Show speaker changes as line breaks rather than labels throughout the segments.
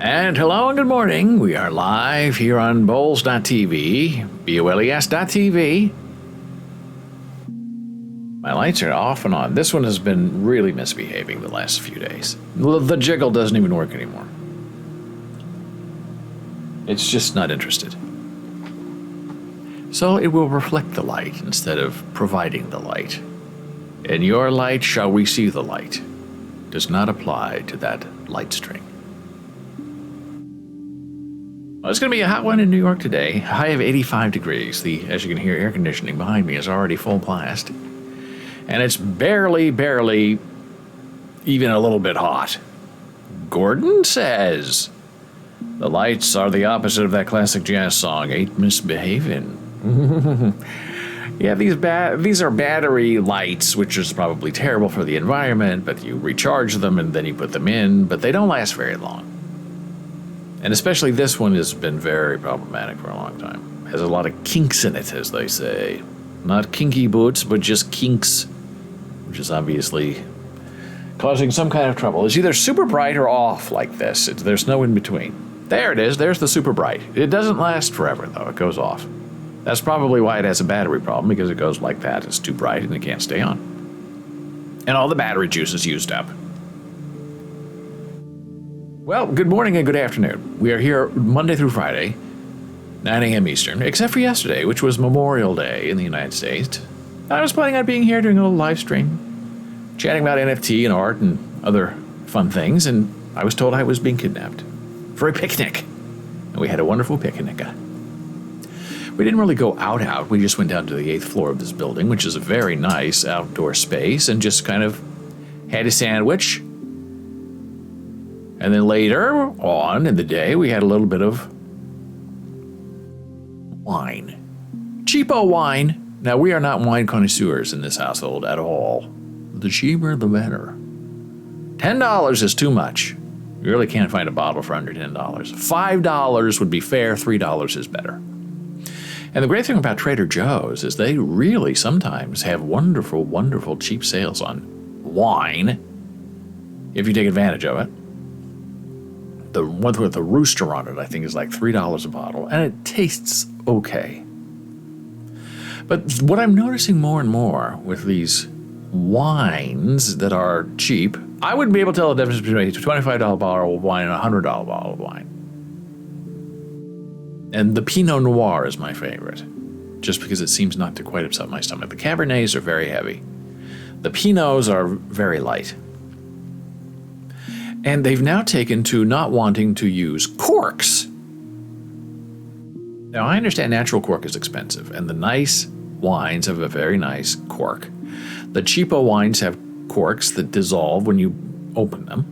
And hello and good morning. We are live here on Boles.tv, BOLES.tv. My lights are off and on. This one has been really misbehaving the last few days. The jiggle doesn't even work anymore. It's just not interested. So it will reflect the light instead of providing the light. And your light shall receive the light does not apply to that light string. Well, it's going to be a hot one in New York today. A high of 85 degrees. As you can hear, air conditioning behind me is already full blast. And it's barely even a little bit hot. Gordon says the lights are the opposite of that classic jazz song, Ain't Misbehavin'. Yeah, these are battery lights, which is probably terrible for the environment, but you recharge them and then you put them in, but they don't last very long. And especially this one has been very problematic for a long time. Has a lot of kinks in it, as they say. Not kinky boots, but just kinks, which is obviously causing some kind of trouble. It's either super bright or off like this. There's no in between. There it is. There's the super bright. It doesn't last forever, though. It goes off. That's probably why it has a battery problem, because it goes like that. It's too bright and it can't stay on. And all the battery juice is used up. Well, good morning and good afternoon. We are here Monday through Friday, 9 a.m. Eastern, except for yesterday, which was Memorial Day in the United States. I was planning on being here doing a little live stream, chatting about NFT and art and other fun things, and I was told I was being kidnapped for a picnic. And we had a wonderful picnic. We didn't really go out. We just went down to the 8th floor of this building, which is a very nice outdoor space, and just kind of had a sandwich. And then later on in the day, we had a little bit of wine. Cheapo wine. Now, we are not wine connoisseurs in this household at all. The cheaper, the better. $10 is too much. You really can't find a bottle for under $10. $5 would be fair. $3 is better. And the great thing about Trader Joe's is they really sometimes have wonderful, wonderful cheap sales on wine, if you take advantage of it. The one with the rooster on it, I think, is like $3 a bottle, and it tastes okay. But what I'm noticing more and more with these wines that are cheap, I wouldn't be able to tell the difference between a $25 bottle of wine and a $100 bottle of wine. And the Pinot Noir is my favorite, just because it seems not to quite upset my stomach. The Cabernets are very heavy. The Pinots are very light. And they've now taken to not wanting to use corks. Now, I understand natural cork is expensive, and the nice wines have a very nice cork. The cheapo wines have corks that dissolve when you open them.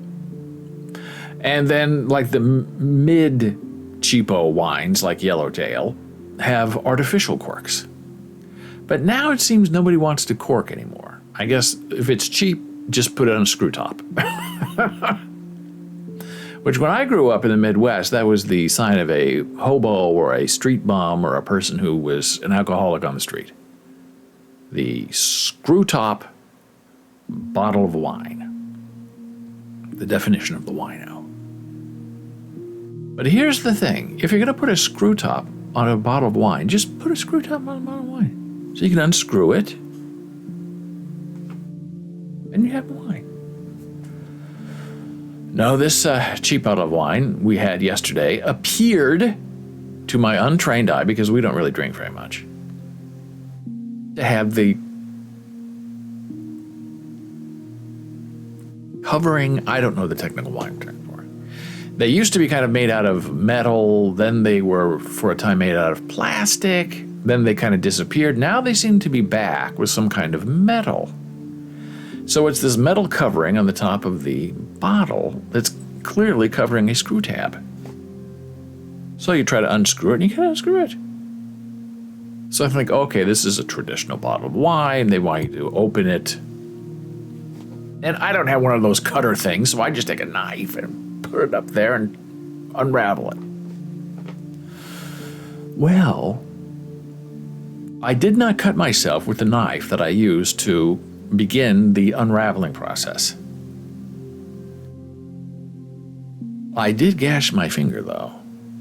And then, like the mid-cheapo wines, like Yellowtail, have artificial corks. But now it seems nobody wants to cork anymore. I guess if it's cheap, just put it on a screw top. Which, when I grew up in the Midwest, that was the sign of a hobo or a street bum or a person who was an alcoholic on the street. The screw top bottle of wine. The definition of the wino. But here's the thing. If you're going to put a screw top on a bottle of wine, just put a screw top on a bottle of wine. So you can unscrew it, and you have wine. No, this cheap bottle of wine we had yesterday appeared, to my untrained eye, because we don't really drink very much, to have the covering, I don't know the technical wine term for it. They used to be kind of made out of metal, then they were for a time made out of plastic, then they kind of disappeared. Now they seem to be back with some kind of metal. So it's this metal covering on the top of the bottle that's clearly covering a screw tab. So you try to unscrew it and you can't unscrew it. So I think, okay, this is a traditional bottle of wine. They want you to open it. And I don't have one of those cutter things, so I just take a knife and put it up there and unravel it. Well, I did not cut myself with the knife that I used to begin the unraveling process. I did gash my finger, though.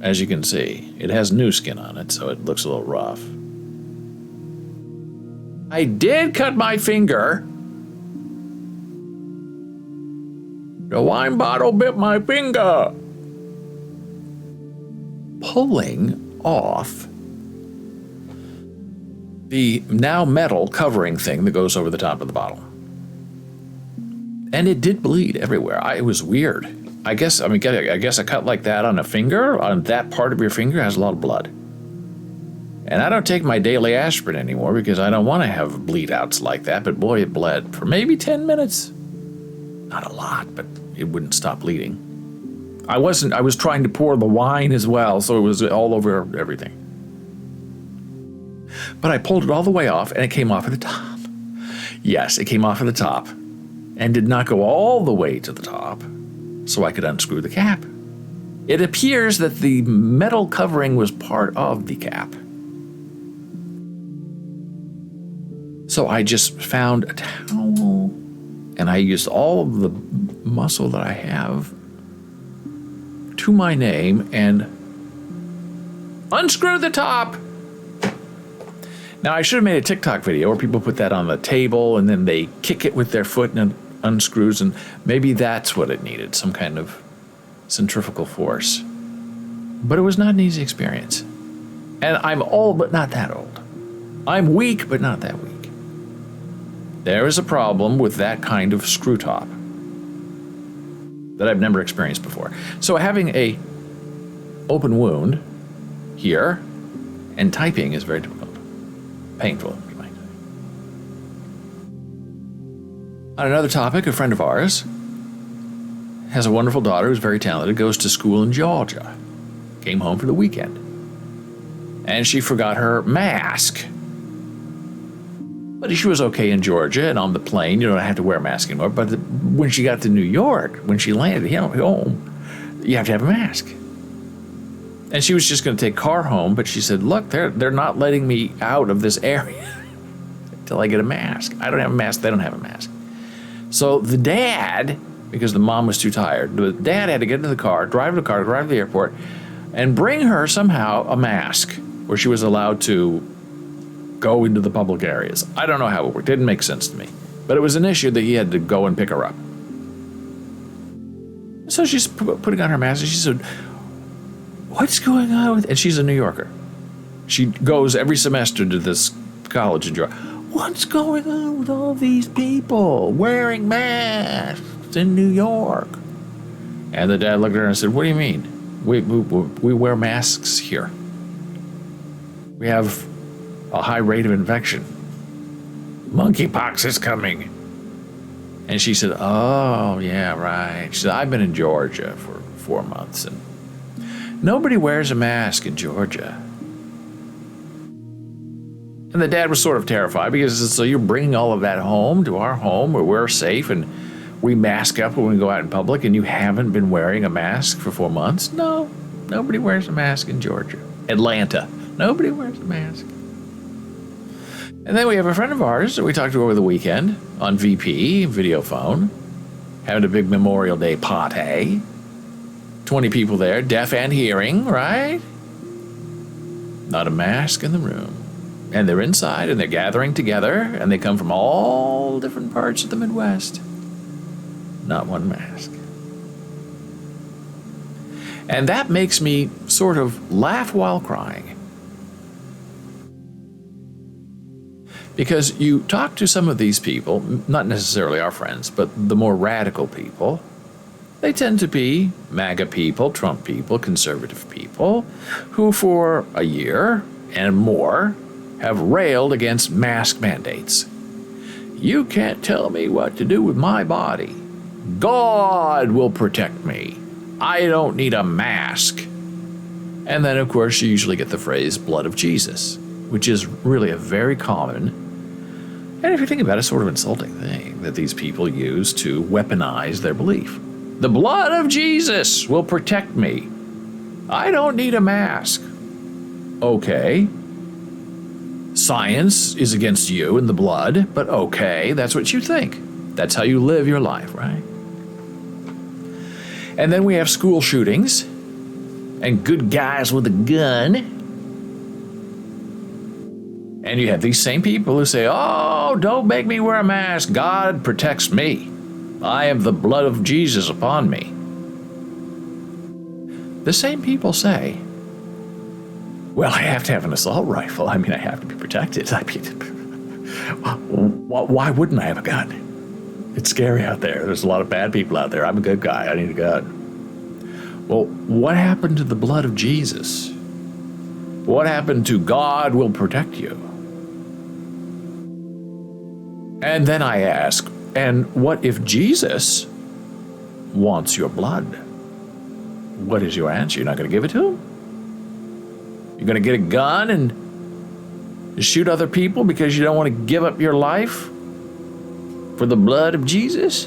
As you can see, it has new skin on it, so it looks a little rough. I did cut my finger. The wine bottle bit my finger. Pulling off the now metal covering thing that goes over the top of the bottle. And it did bleed everywhere. It was weird. I guess a cut like that on a finger, on that part of your finger, has a lot of blood. And I don't take my daily aspirin anymore because I don't want to have bleed outs like that, but boy, it bled for maybe 10 minutes. Not a lot, but it wouldn't stop bleeding. I was trying to pour the wine as well, so it was all over everything. But I pulled it all the way off, and it came off at the top. Yes, it came off at the top, and did not go all the way to the top, so I could unscrew the cap. It appears that the metal covering was part of the cap. So I just found a towel, and I used all of the muscle that I have to my name and unscrew the top. Now, I should have made a TikTok video where people put that on the table and then they kick it with their foot and it unscrews, and maybe that's what it needed, some kind of centrifugal force. But it was not an easy experience. And I'm old, but not that old. I'm weak, but not that weak. There is a problem with that kind of screw top that I've never experienced before. So having a open wound here and typing is very difficult. Painful, you might say. On another topic, a friend of ours has a wonderful daughter who's very talented, goes to school in Georgia, came home for the weekend, and she forgot her mask. But she was okay in Georgia, and on the plane, you don't have to wear a mask anymore. But when she got to New York, when she landed home, you have to have a mask. And she was just going to take car home, but she said, look, they're not letting me out of this area until I get a mask. I don't have a mask, they don't have a mask. So the dad, because the mom was too tired, the dad had to get into the car, drive to the airport, and bring her somehow a mask where she was allowed to go into the public areas. I don't know how it worked. It didn't make sense to me. But it was an issue that he had to go and pick her up. So she's putting on her mask, and she said, what's going on with... And she's a New Yorker. She goes every semester to this college in Georgia. What's going on with all these people wearing masks in New York? And the dad looked at her and said, what do you mean? We wear masks here. We have a high rate of infection. Monkeypox is coming. And she said, oh, yeah, right. She said, I've been in Georgia for 4 months, and nobody wears a mask in Georgia. And the dad was sort of terrified because he said, so you're bringing all of that home to our home where we're safe and we mask up when we go out in public, and you haven't been wearing a mask for 4 months? No, nobody wears a mask in Georgia. Atlanta, nobody wears a mask. And then we have a friend of ours that we talked to over the weekend on VP, video phone, having a big Memorial Day party. 20 people there, deaf and hearing, right? Not a mask in the room. And they're inside and they're gathering together and they come from all different parts of the Midwest. Not one mask. And that makes me sort of laugh while crying. Because you talk to some of these people, not necessarily our friends, but the more radical people, they tend to be MAGA people, Trump people, conservative people, who for a year and more have railed against mask mandates. You can't tell me what to do with my body. God will protect me. I don't need a mask. And then, of course, you usually get the phrase blood of Jesus, which is really a very common, and if you think about it, sort of insulting thing that these people use to weaponize their belief. The blood of Jesus will protect me. I don't need a mask. Okay. Science is against you and the blood, but okay, that's what you think. That's how you live your life, right? And then we have school shootings and good guys with a gun. And you have these same people who say, oh, don't make me wear a mask. God protects me. I have the blood of Jesus upon me. The same people say, well, I have to have an assault rifle. I mean, I have to be protected. I mean, why wouldn't I have a gun? It's scary out there. There's a lot of bad people out there. I'm a good guy. I need a gun. Well, what happened to the blood of Jesus? What happened to God will protect you? And then I ask, and what if Jesus wants your blood? What is your answer? You're not going to give it to him? You're going to get a gun and shoot other people because you don't want to give up your life for the blood of Jesus?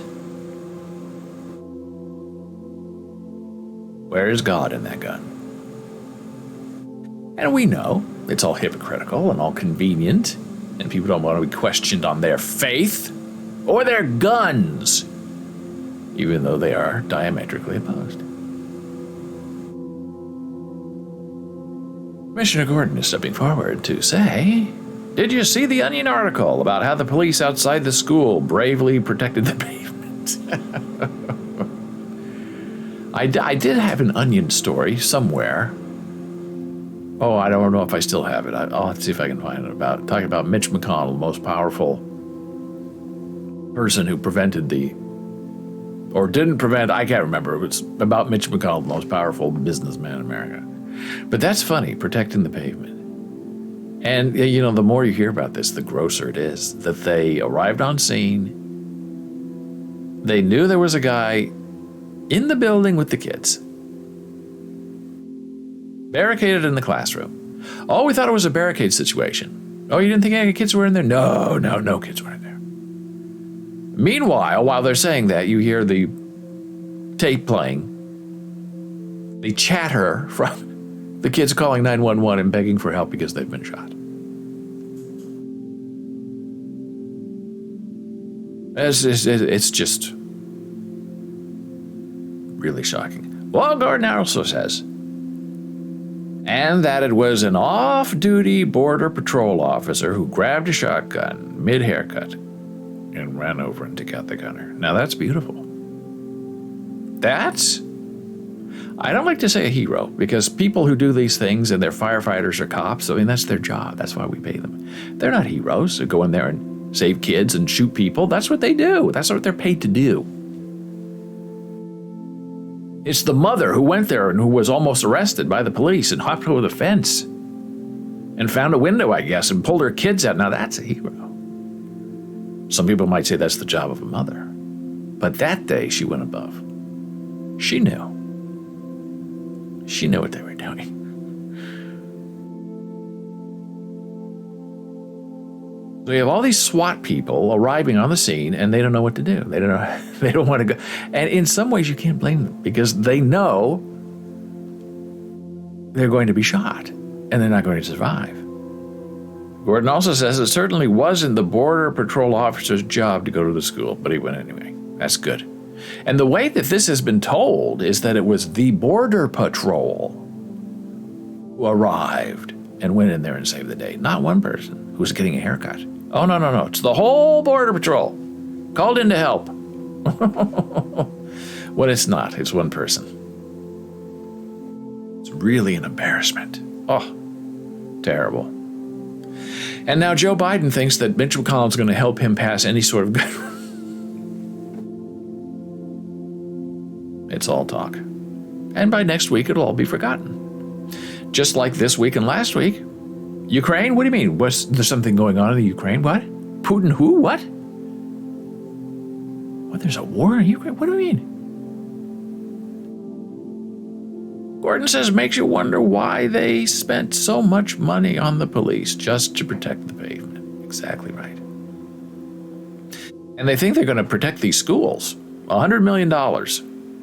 Where is God in that gun? And we know it's all hypocritical and all convenient, and people don't want to be questioned on their faith or their guns, even though they are diametrically opposed. Commissioner Gordon is stepping forward to say, did you see the Onion article about how the police outside the school bravely protected the pavement? I did have an Onion story somewhere. Oh, I don't know if I still have it. I'll have to see if I can find it. Talking about Mitch McConnell, the most powerful person who didn't prevent, I can't remember. It was about Mitch McConnell, the most powerful businessman in America. But that's funny, protecting the pavement. And, the more you hear about this, the grosser it is that they arrived on scene. They knew there was a guy in the building with the kids, barricaded in the classroom. Oh, we thought it was a barricade situation. Oh, you didn't think any kids were in there? No kids were in there. Meanwhile, while they're saying that, you hear the tape playing, the chatter from the kids calling 911 and begging for help because they've been shot. It's just really shocking. Well, Gordon also says, and that it was an off-duty Border Patrol officer who grabbed a shotgun mid-haircut and ran over and took out the gunner. Now that's beautiful. I don't like to say a hero, because people who do these things and they're firefighters or cops, I mean, that's their job. That's why we pay them. They're not heroes who go in there and save kids and shoot people. That's what they do. That's what they're paid to do. It's the mother who went there and who was almost arrested by the police and hopped over the fence and found a window, I guess, and pulled her kids out. Now that's a hero. Some people might say that's the job of a mother. But that day she went above. She knew. She knew what they were doing. So you have all these SWAT people arriving on the scene, and they don't know what to do. They don't know. They don't want to go. And in some ways, you can't blame them, because they know they're going to be shot, and they're not going to survive. Gordon also says it certainly wasn't the Border Patrol officer's job to go to the school, but he went anyway. That's good. And the way that this has been told is that it was the Border Patrol who arrived and went in there and saved the day. Not one person who was getting a haircut. Oh, no. It's the whole Border Patrol called in to help. When it's not. It's one person. It's really an embarrassment. Oh, terrible. And now Joe Biden thinks that Mitch McConnell is going to help him pass any sort of good. It's all talk. And by next week, it'll all be forgotten. Just like this week and last week. Ukraine? What do you mean? Was there something going on in the Ukraine? What? Putin who? What? What, there's a war in Ukraine? What do you mean? Gordon says makes you wonder why they spent so much money on the police just to protect the pavement. Exactly right. And they think they're going to protect these schools. $100 million,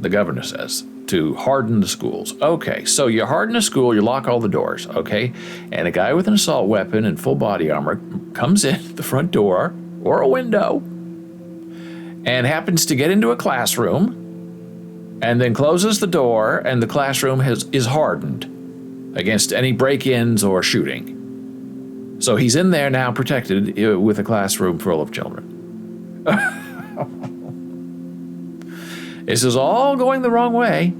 the governor says, to harden the schools. Okay, so you harden a school, you lock all the doors, okay? And a guy with an assault weapon and full body armor comes in the front door or a window and happens to get into a classroom and then closes the door, and the classroom is hardened against any break-ins or shooting. So he's in there now protected with a classroom full of children. This is all going the wrong way.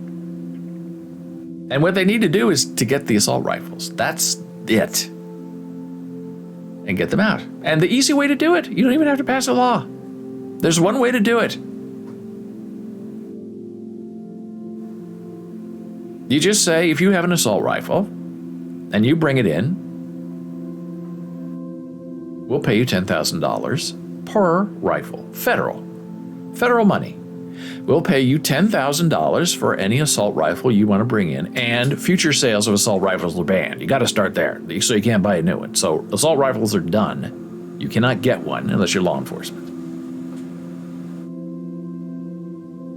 And what they need to do is to get the assault rifles. That's it. And get them out. And the easy way to do it, you don't even have to pass a law. There's one way to do it. You just say, if you have an assault rifle and you bring it in, we'll pay you $10,000 per rifle. Federal money. We'll pay you $10,000 for any assault rifle you want to bring in, and future sales of assault rifles are banned. You got to start there, so you can't buy a new one. So assault rifles are done. You cannot get one unless you're law enforcement.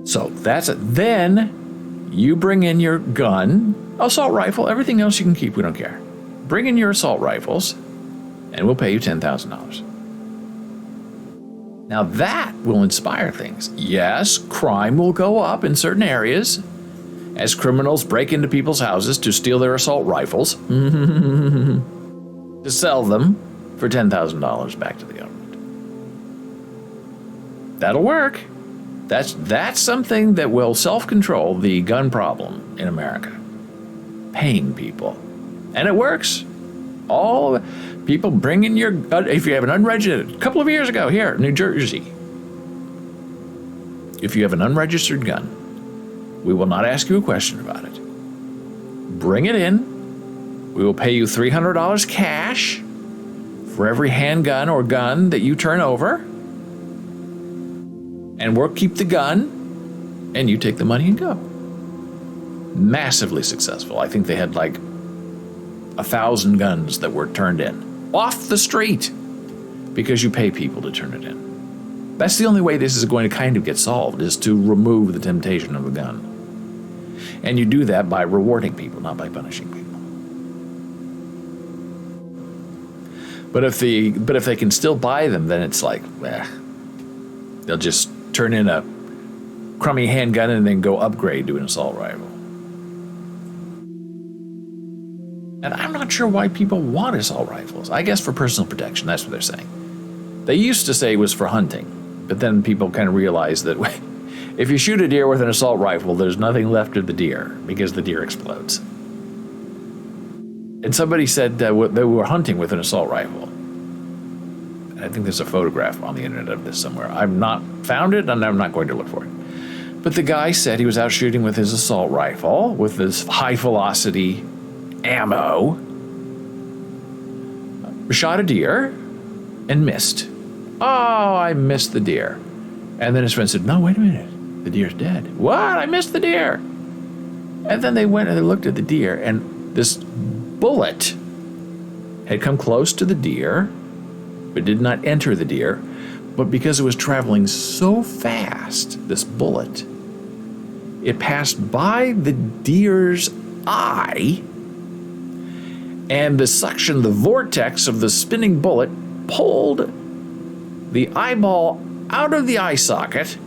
So that's it. Then you bring in your gun, assault rifle, everything else you can keep, we don't care. Bring in your assault rifles, and we'll pay you $10,000. Now that will inspire things. Yes, crime will go up in certain areas as criminals break into people's houses to steal their assault rifles, to sell them for $10,000 back to the government. That'll work. That's something that will self-control the gun problem in America. Paying people. And it works. All people bring in your gun. If you have an unregistered, a couple of years ago here, New Jersey, if you have an unregistered gun, we will not ask you a question about it. Bring it in. We will pay you $300 cash for every handgun or gun that you turn over. And we'll keep the gun, and you take the money and go. Massively successful. I think they had like 1,000 guns that were turned in off the street because you pay people to turn it in. That's the only way this is going to kind of get solved, is to remove the temptation of a gun. And you do that by rewarding people, not by punishing people. But if they can still buy them, then it's like, they'll just turn in a crummy handgun and then go upgrade to an assault rifle. And I'm not sure why people want assault rifles. I guess for personal protection, that's what they're saying. They used to say it was for hunting, but then people kind of realized that if you shoot a deer with an assault rifle, there's nothing left of the deer because the deer explodes. And somebody said they were hunting with an assault rifle. I think there's a photograph on the internet of this somewhere. I've not found it, and I'm not going to look for it. But the guy said he was out shooting with his assault rifle, with this high-velocity ammo, shot a deer, and missed. Oh, I missed the deer. And then his friend said, no, wait a minute. The deer's dead. What? I missed the deer. And then they went and they looked at the deer, and this bullet had come close to the deer, but did not enter the deer. But because it was traveling so fast, this bullet, it passed by the deer's eye, and the suction, the vortex of the spinning bullet, pulled the eyeball out of the eye socket,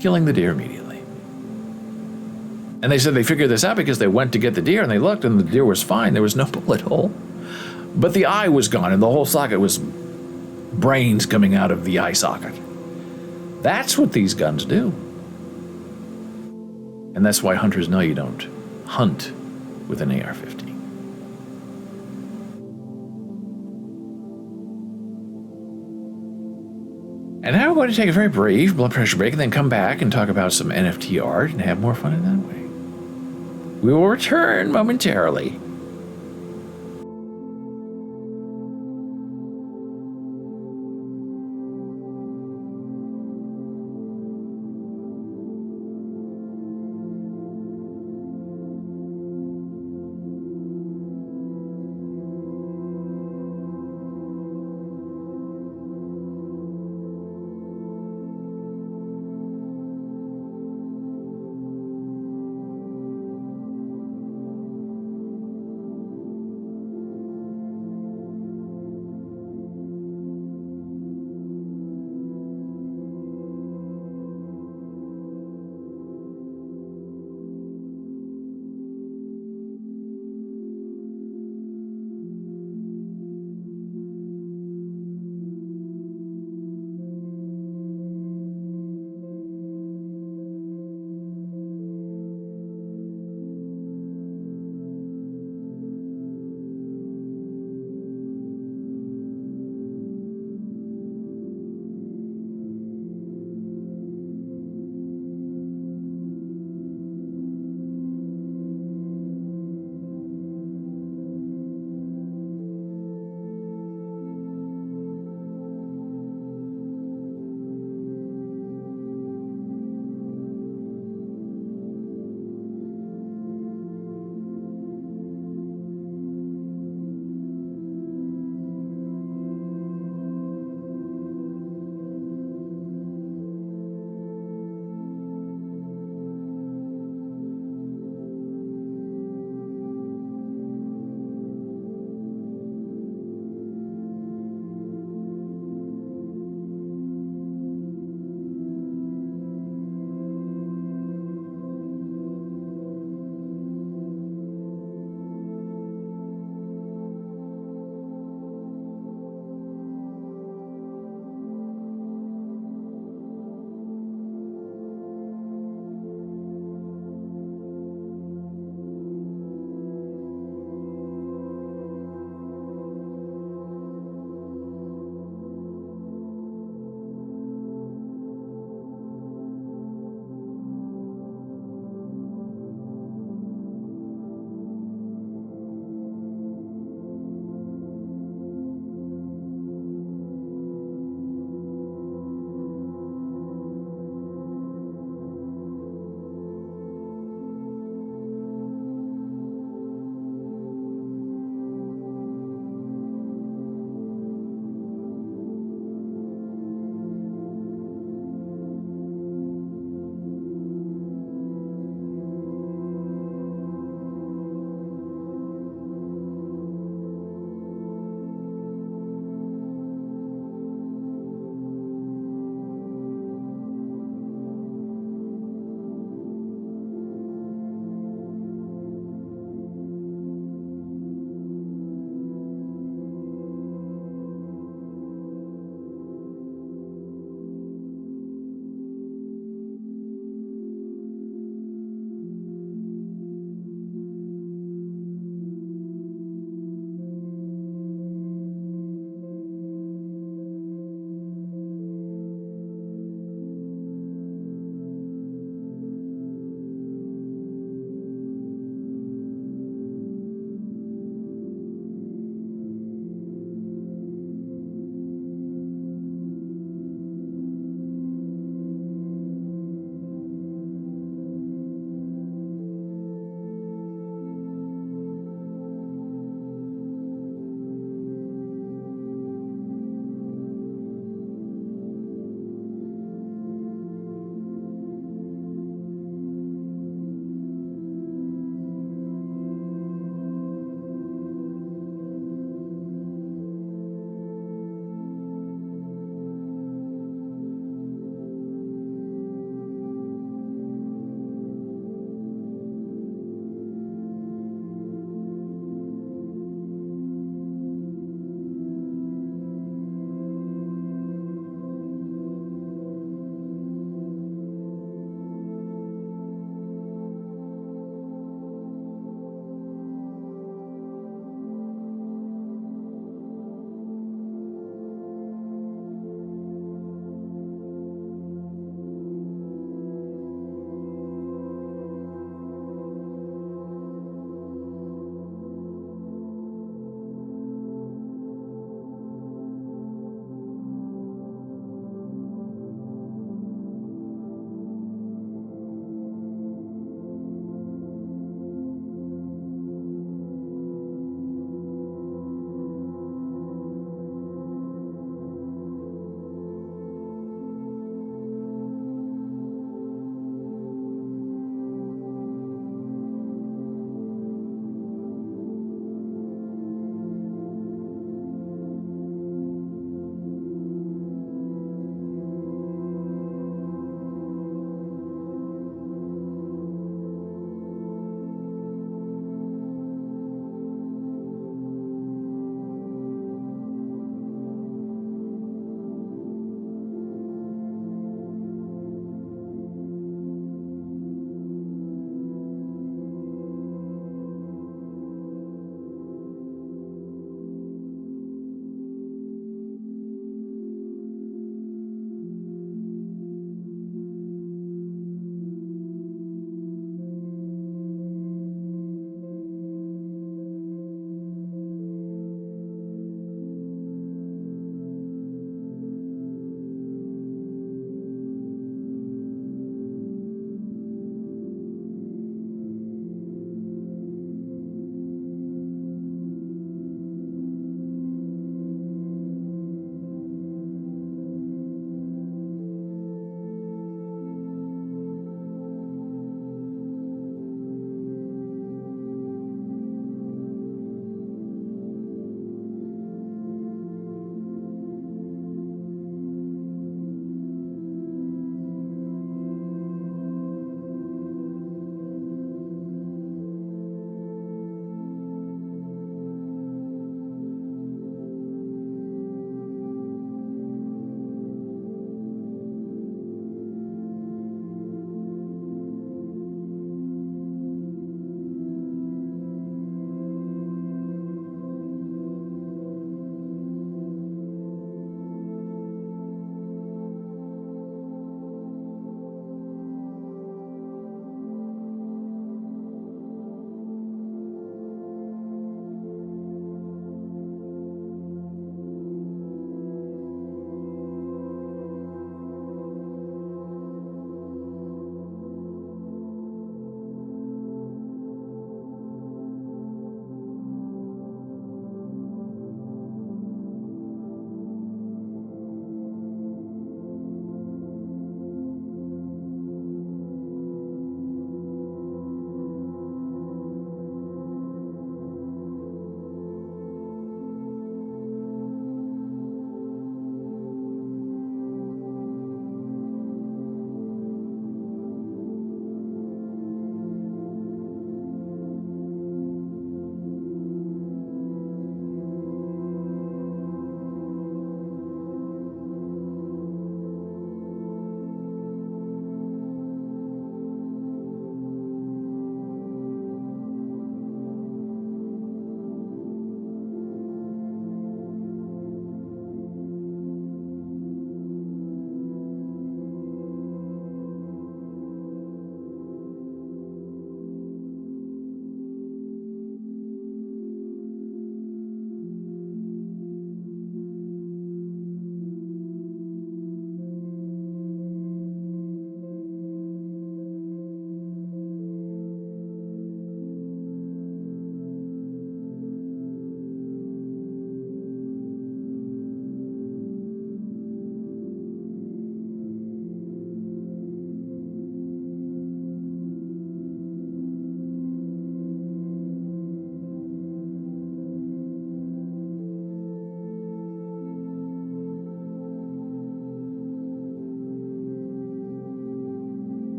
killing the deer immediately. And they said they figured this out because they went to get the deer and they looked and the deer was fine. There was no bullet hole. But the eye was gone and the whole socket was brains coming out of the eye socket. That's what these guns do. And that's why hunters know you don't hunt with an AR-15. And now we're going to take a very brief blood pressure break and then come back and talk about some NFT art and have more fun in that way. We will return momentarily.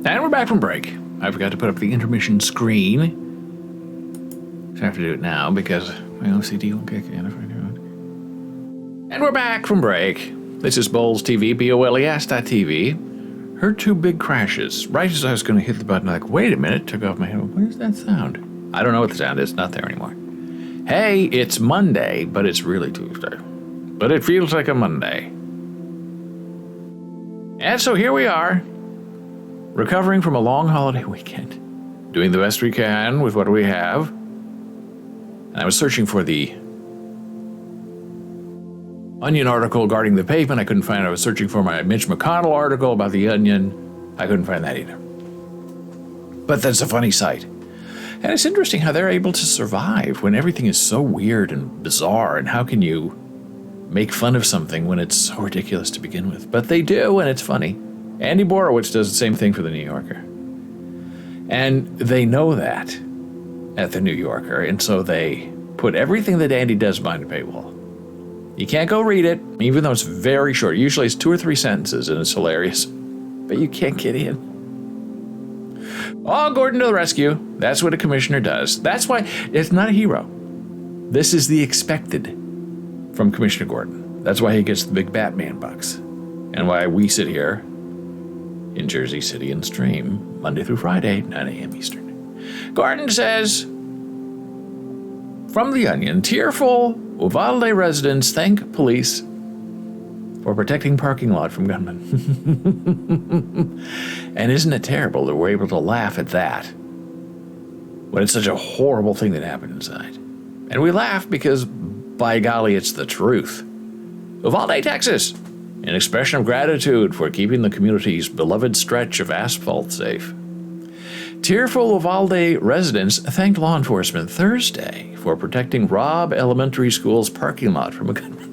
And we're back from break. I forgot to put up the intermission screen. So I have to do it now because my OCD will kick in if I do it. And we're back from break. This is Boles TV, BOLES.TV. Heard two big crashes. Right as I was going to hit the button, like, wait a minute, took off my head. What is that sound? I don't know what the sound is. Not there anymore. Hey, it's Monday, but it's really Tuesday. But it feels like a Monday. And so here we are, recovering from a long holiday weekend, doing the best we can with what we have. And I was searching for the Onion article guarding the pavement. I couldn't find it. I was searching for my Mitch McConnell article about the Onion. I couldn't find that either. But that's a funny sight. And it's interesting how they're able to survive when everything is so weird and bizarre, and how can you make fun of something when it's so ridiculous to begin with? But they do, and it's funny. Andy Borowitz does the same thing for the New Yorker. And they know that at the New Yorker, and so they put everything that Andy does behind a paywall. You can't go read it, even though it's very short. Usually it's 2 or 3 sentences, and it's hilarious. But you can't get in. Oh, Gordon to the rescue. That's what a commissioner does. That's why it's not a hero. This is the expected from Commissioner Gordon. That's why he gets the big Batman bucks. And why we sit here in Jersey City and stream Monday through Friday, 9 a.m. Eastern. Gordon says, from the Onion, tearful Uvalde residents thank police for protecting parking lot from gunmen. And isn't it terrible that we're able to laugh at that when it's such a horrible thing that happened inside? And we laugh because, by golly, it's the truth. Uvalde, Texas, an expression of gratitude for keeping the community's beloved stretch of asphalt safe. Tearful Uvalde residents thanked law enforcement Thursday for protecting Robb Elementary School's parking lot from a gunman.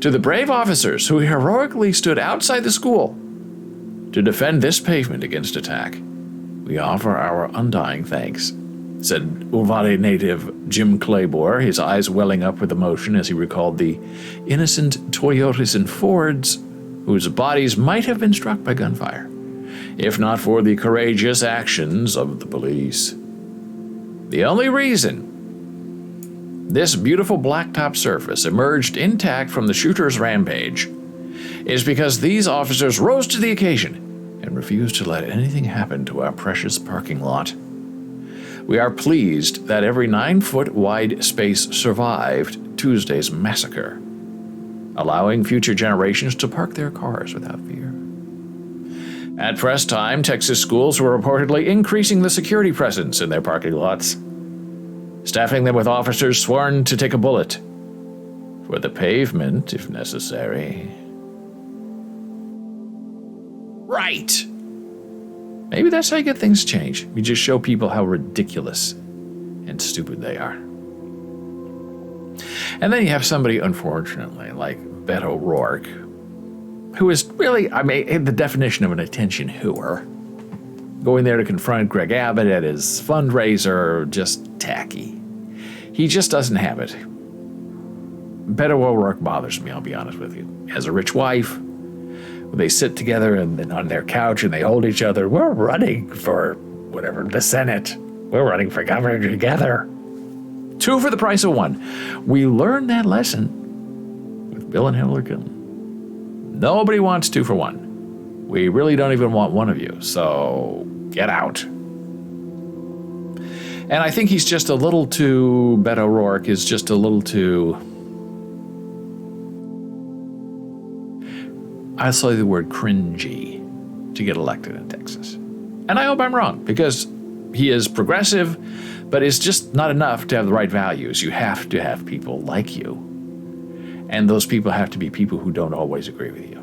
To the brave officers who heroically stood outside the school to defend this pavement against attack, we offer our undying thanks, said Uvalde native Jim Claybore, his eyes welling up with emotion as he recalled the innocent Toyotas and Fords whose bodies might have been struck by gunfire, if not for the courageous actions of the police. The only reason this beautiful blacktop surface emerged intact from the shooter's rampage is because these officers rose to the occasion and refused to let anything happen to our precious parking lot. We are pleased that every 9-foot wide space survived Tuesday's massacre, allowing future generations to park their cars without fear. At press time, Texas schools were reportedly increasing the security presence in their parking lots, staffing them with officers sworn to take a bullet for the pavement if necessary. Right. Maybe that's how you get things changed. You just show people how ridiculous and stupid they are. And then you have somebody, unfortunately, like Beto O'Rourke, who is really, the definition of an attention whore. Going there to confront Greg Abbott at his fundraiser, just tacky. He just doesn't have it. Beto O'Rourke bothers me, I'll be honest with you. He has a rich wife. They sit together and then on their couch and they hold each other. We're running for whatever, the Senate. We're running for governor together. 2 for the price of 1. We learned that lesson with Bill and Hillary Clinton. Nobody wants 2 for 1. We really don't even want one of you, so get out. And I think he's just a little too, Beto O'Rourke is just a little too, I'll say the word cringy to get elected in Texas. And I hope I'm wrong, because he is progressive, but it's just not enough to have the right values. You have to have people like you. And those people have to be people who don't always agree with you.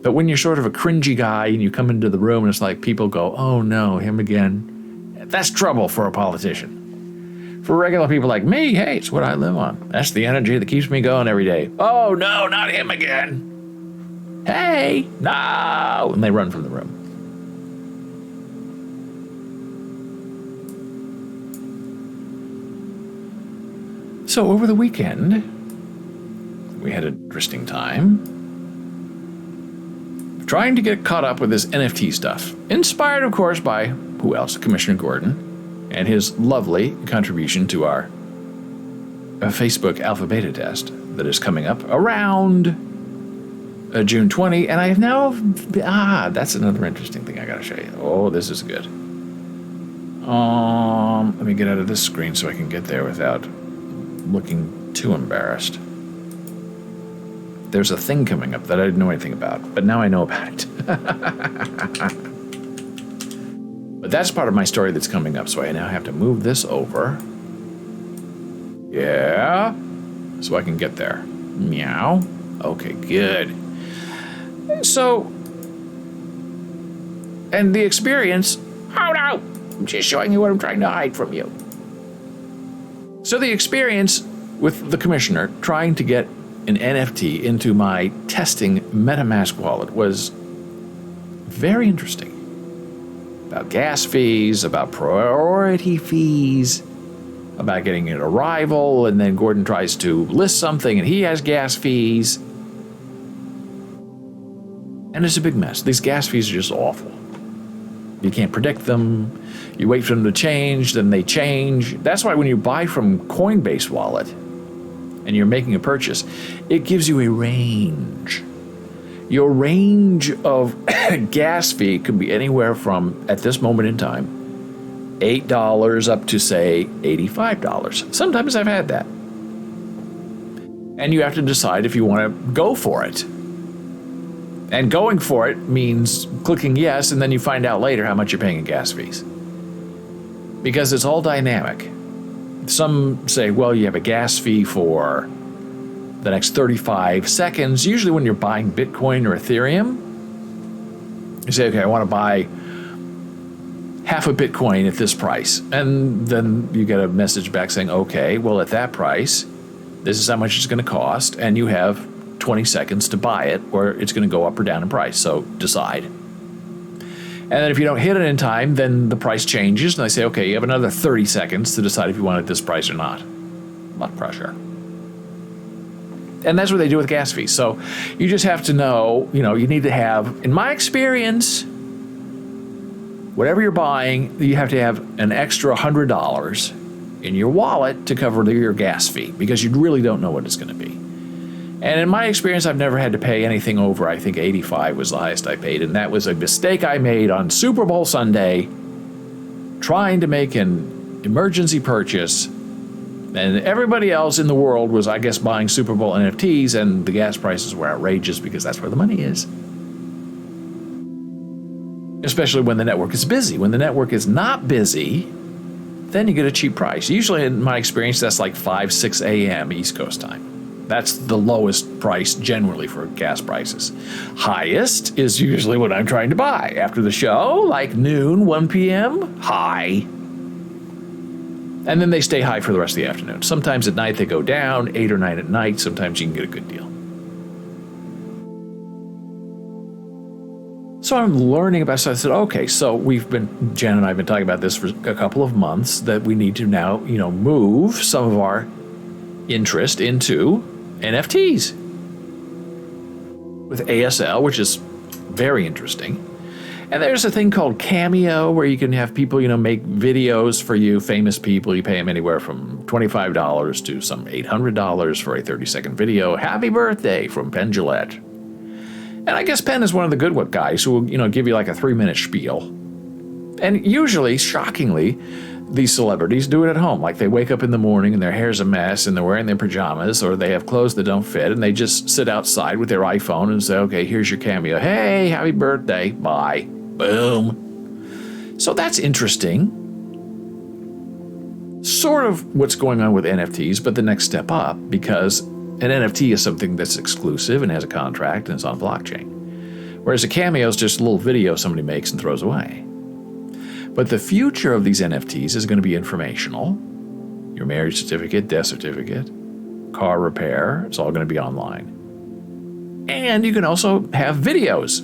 But when you're sort of a cringy guy and you come into the room and it's like people go, oh no, him again, that's trouble for a politician. For regular people like me, hey, it's what I live on. That's the energy that keeps me going every day. Oh no, not him again. Hey, no, and they run from the room. So over the weekend, we had an interesting time. trying to get caught up with this NFT stuff. Inspired, of course, by, who else? Commissioner Gordon and his lovely contribution to our Facebook alpha beta test that is coming up around June 20. And I have now, that's another interesting thing I got to show you. Oh, this is good. Let me get out of this screen so I can get there without looking too embarrassed. There's a thing coming up that I didn't know anything about, but now I know about it. But that's part of my story that's coming up, so I now have to move this over. Yeah, so I can get there. Meow. Okay, good. So, and the experience, oh no, I'm just showing you what I'm trying to hide from you. So the experience with the commissioner trying to get an NFT into my testing MetaMask wallet was very interesting. About gas fees, about priority fees, about getting an arrival, and then Gordon tries to list something and he has gas fees. And it's a big mess. These gas fees are just awful. You can't predict them. You wait for them to change, then they change. That's why when you buy from Coinbase Wallet and you're making a purchase, it gives you a range. Your range of gas fee could be anywhere from, at this moment in time, $8 up to, say, $85. Sometimes I've had that. And you have to decide if you want to go for it. And going for it means clicking yes, and then you find out later how much you're paying in gas fees. Because it's all dynamic. Some say, well, you have a gas fee for the next 35 seconds. Usually when you're buying Bitcoin or Ethereum, you say, okay, I want to buy half a Bitcoin at this price. And then you get a message back saying, okay, well, at that price, this is how much it's going to cost, and you have 20 seconds to buy it, or it's going to go up or down in price. So decide. And then if you don't hit it in time, then the price changes, and they say, okay, you have another 30 seconds to decide if you want it this price or not. A lot of pressure. And that's what they do with gas fees. So you just have to know, you need to have, in my experience, whatever you're buying, you have to have an extra $100 in your wallet to cover your gas fee, because you really don't know what it's going to be. And in my experience, I've never had to pay anything over, I think 85 was the highest I paid. And that was a mistake I made on Super Bowl Sunday, trying to make an emergency purchase. And everybody else in the world was, I guess, buying Super Bowl NFTs, and the gas prices were outrageous because that's where the money is. Especially when the network is busy. When the network is not busy, then you get a cheap price. Usually, in my experience, that's like 5, 6 a.m. East Coast time. That's the lowest price generally for gas prices. Highest is usually what I'm trying to buy. After the show, like noon, 1 p.m., high. And then they stay high for the rest of the afternoon. Sometimes at night they go down, 8 or 9 at night. Sometimes you can get a good deal. So I'm learning about stuff. I said, okay, so Jen and I have been talking about this for a couple of months, that we need to now, move some of our interest into NFTs with ASL, which is very interesting. And there's a thing called Cameo, where you can have people, make videos for you, famous people. You pay them anywhere from $25 to some $800 for a 30-second video. Happy birthday from Penn Jillette. And I guess Penn is one of the good guys who will, give you like a 3-minute spiel. And usually, shockingly, these celebrities do it at home. Like they wake up in the morning and their hair's a mess and they're wearing their pajamas, or they have clothes that don't fit, and they just sit outside with their iPhone and say, okay, here's your Cameo. Hey, happy birthday. Bye. Boom. So that's interesting. Sort of what's going on with NFTs, but the next step up, because an NFT is something that's exclusive and has a contract and it's on blockchain. Whereas a Cameo is just a little video somebody makes and throws away. But the future of these NFTs is going to be informational. Your marriage certificate, death certificate, car repair, it's all going to be online. And you can also have videos.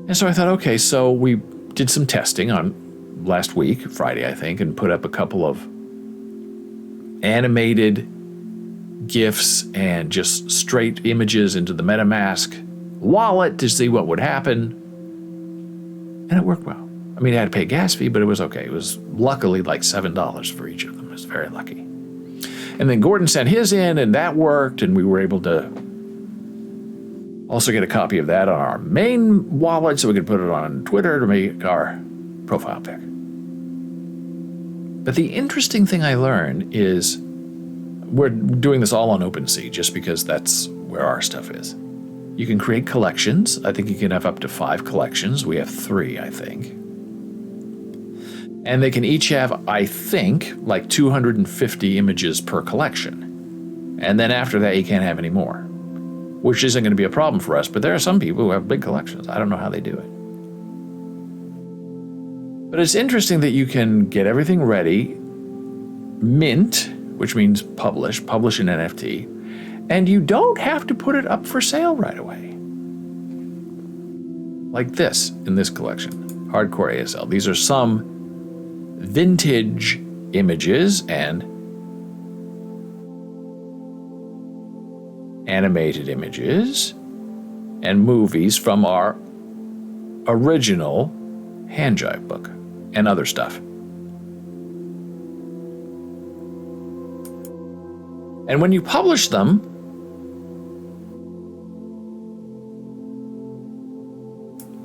And so I thought, okay, so we did some testing on last week, Friday, I think, and put up a couple of animated GIFs and just straight images into the MetaMask wallet to see what would happen. And it worked well. I mean, I had to pay a gas fee, but it was okay. It was luckily like $7 for each of them. I was very lucky. And then Gordon sent his in, and that worked, and we were able to also get a copy of that on our main wallet so we could put it on Twitter to make our profile pic. But the interesting thing I learned is we're doing this all on OpenSea just because that's where our stuff is. You can create collections. I think you can have up to 5 collections. We have 3, I think. And they can each have, I think, like 250 images per collection. And then after that, you can't have any more, which isn't going to be a problem for us. But there are some people who have big collections. I don't know how they do it. But it's interesting that you can get everything ready, mint, which means publish an NFT, and you don't have to put it up for sale right away. Like this in this collection, Hardcore ASL. These are some vintage images and animated images and movies from our original hand jive book and other stuff. And when you publish them,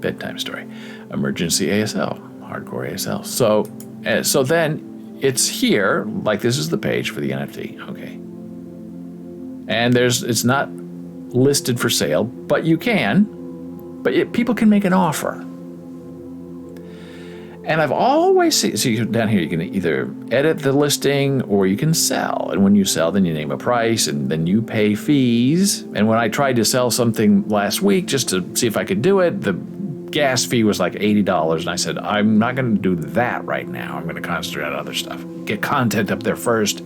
bedtime story, emergency ASL, hardcore ASL. So then it's here, like this is the page for the NFT, okay. And it's not listed for sale, but you can, people can make an offer. And I've always seen, so down here you can either edit the listing or you can sell. And when you sell, then you name a price and then you pay fees. And when I tried to sell something last week just to see if I could do it, the gas fee was like $80. And I said, I'm not going to do that right now. I'm going to concentrate on other stuff. Get content up there first,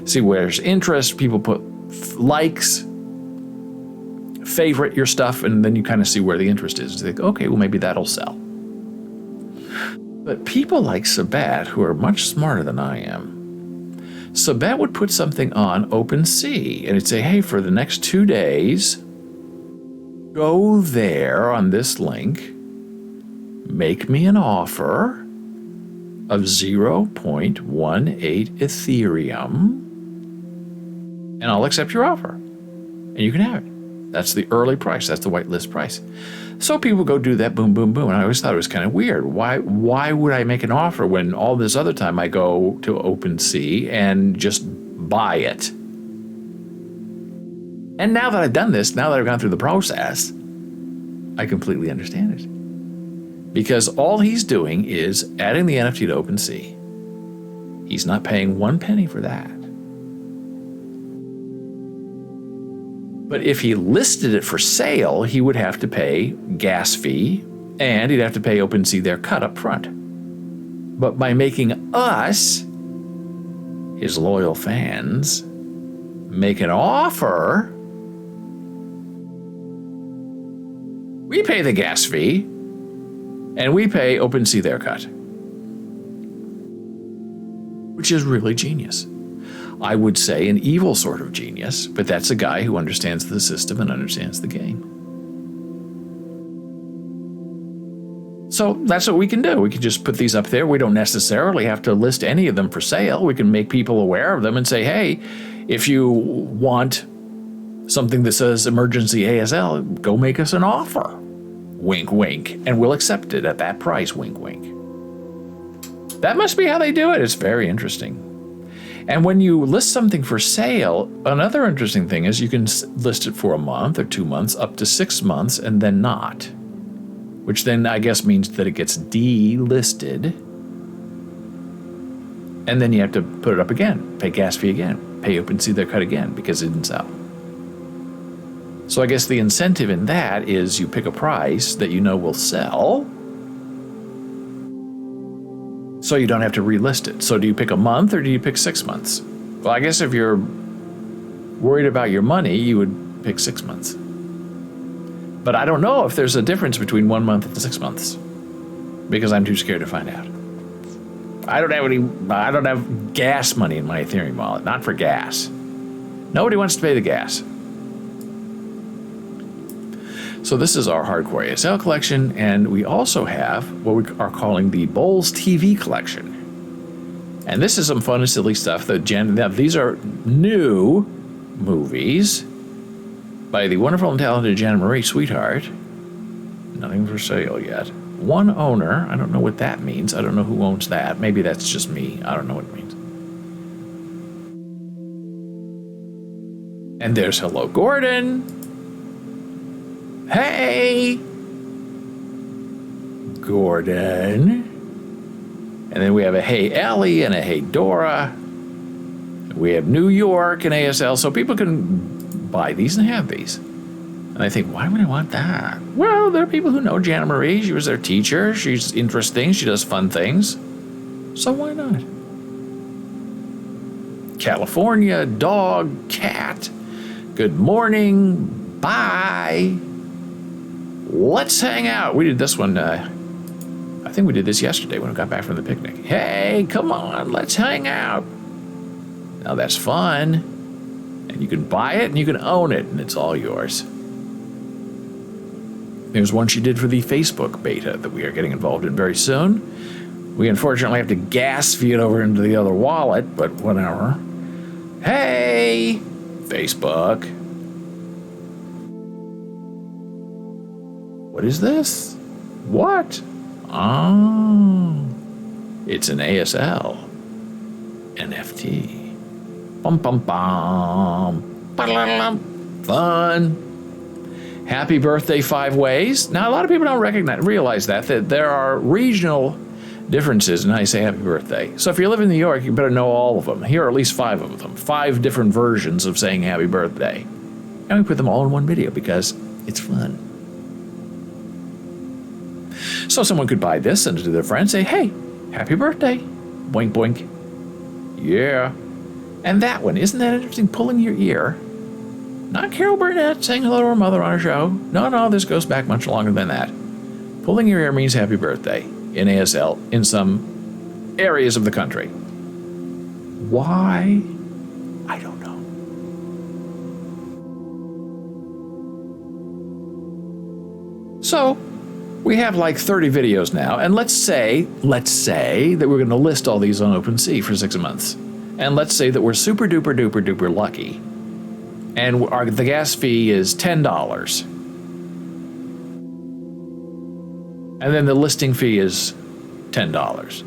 see where there's interest. People put likes, favorite your stuff, and then you kind of see where the interest is. You think, okay, well, maybe that'll sell. But people like Sabat, who are much smarter than I am, Sabat would put something on OpenSea, and it'd say, hey, for the next 2 days, go there on this link, make me an offer of 0.18 Ethereum, and I'll accept your offer. And you can have it. That's the early price. That's the whitelist price. So people go do that, boom, boom, boom. And I always thought it was kind of weird. Why would I make an offer when all this other time I go to OpenSea and just buy it? And now that I've done this, now that I've gone through the process, I completely understand it. Because all he's doing is adding the NFT to OpenSea. He's not paying 1 penny for that. But if he listed it for sale, he would have to pay gas fee, and he'd have to pay OpenSea their cut up front. But by making us, his loyal fans, make an offer, we pay the gas fee, and we pay OpenSea their cut. Which is really genius. I would say an evil sort of genius, but that's a guy who understands the system and understands the game. So that's what we can do. We can just put these up there. We don't necessarily have to list any of them for sale. We can make people aware of them and say, hey, if you want something that says emergency ASL, go make us an offer. Wink, wink. And we'll accept it at that price, wink, wink. That must be how they do it. It's very interesting. And when you list something for sale, another interesting thing is you can list it for a month or 2 months, up to 6 months, and then not. Which then I guess means that it gets delisted. And then you have to put it up again, pay gas fee again, pay OpenSea their cut again because it didn't sell. So I guess the incentive in that is you pick a price that you know will sell, so you don't have to relist it. So do you pick a month or do you pick 6 months? Well, I guess if you're worried about your money, you would pick 6 months. But I don't know if there's a difference between 1 month and 6 months because I'm too scared to find out. I don't have gas money in my Ethereum wallet, not for gas. Nobody wants to pay the gas. So this is our hardcore ASL collection, and we also have what we are calling the Boles TV collection. And this is some fun and silly stuff that these are new movies by the wonderful and talented Jana Marie Sweetheart. Nothing for sale yet. One owner. I don't know what that means. I don't know who owns that. Maybe that's just me. I don't know what it means. And there's Hello Gordon. Hey, Gordon. And then we have a Hey Ellie and a Hey Dora. We have New York and ASL, so people can buy these and have these. And I think, why would I want that? Well, there are people who know Jana Marie. She was their teacher. She's interesting. She does fun things. So why not? California, dog, cat. Good morning. Bye. Let's hang out. We did this one. I think we did this yesterday when we got back from the picnic. Hey, come on. Let's hang out. Now that's fun. And you can buy it and you can own it, and it's all yours. There's one she did for the Facebook beta that we are getting involved in very soon. We unfortunately have to gas feed over into the other wallet, but whatever. Hey, Facebook. What is this? What? Oh, it's an ASL NFT. Bum bum bum. Fun. Happy birthday 5 ways. Now, a lot of people don't realize that there are regional differences in how you say happy birthday. So if you live in New York, you better know all of them. Here are at least 5 of them. 5 different versions of saying happy birthday. And we put them all in one video because it's fun. So someone could buy this, send it to their friend, say, hey, happy birthday. Boink, boink. Yeah. And that one, isn't that interesting? Pulling your ear. Not Carol Burnett saying hello to her mother on her show. No, this goes back much longer than that. Pulling your ear means happy birthday in ASL in some areas of the country. Why? I don't know. So, we have like 30 videos now, and let's say that we're going to list all these on OpenSea for 6 months. And let's say that we're super duper duper duper lucky. And the gas fee is $10. And then the listing fee is $10.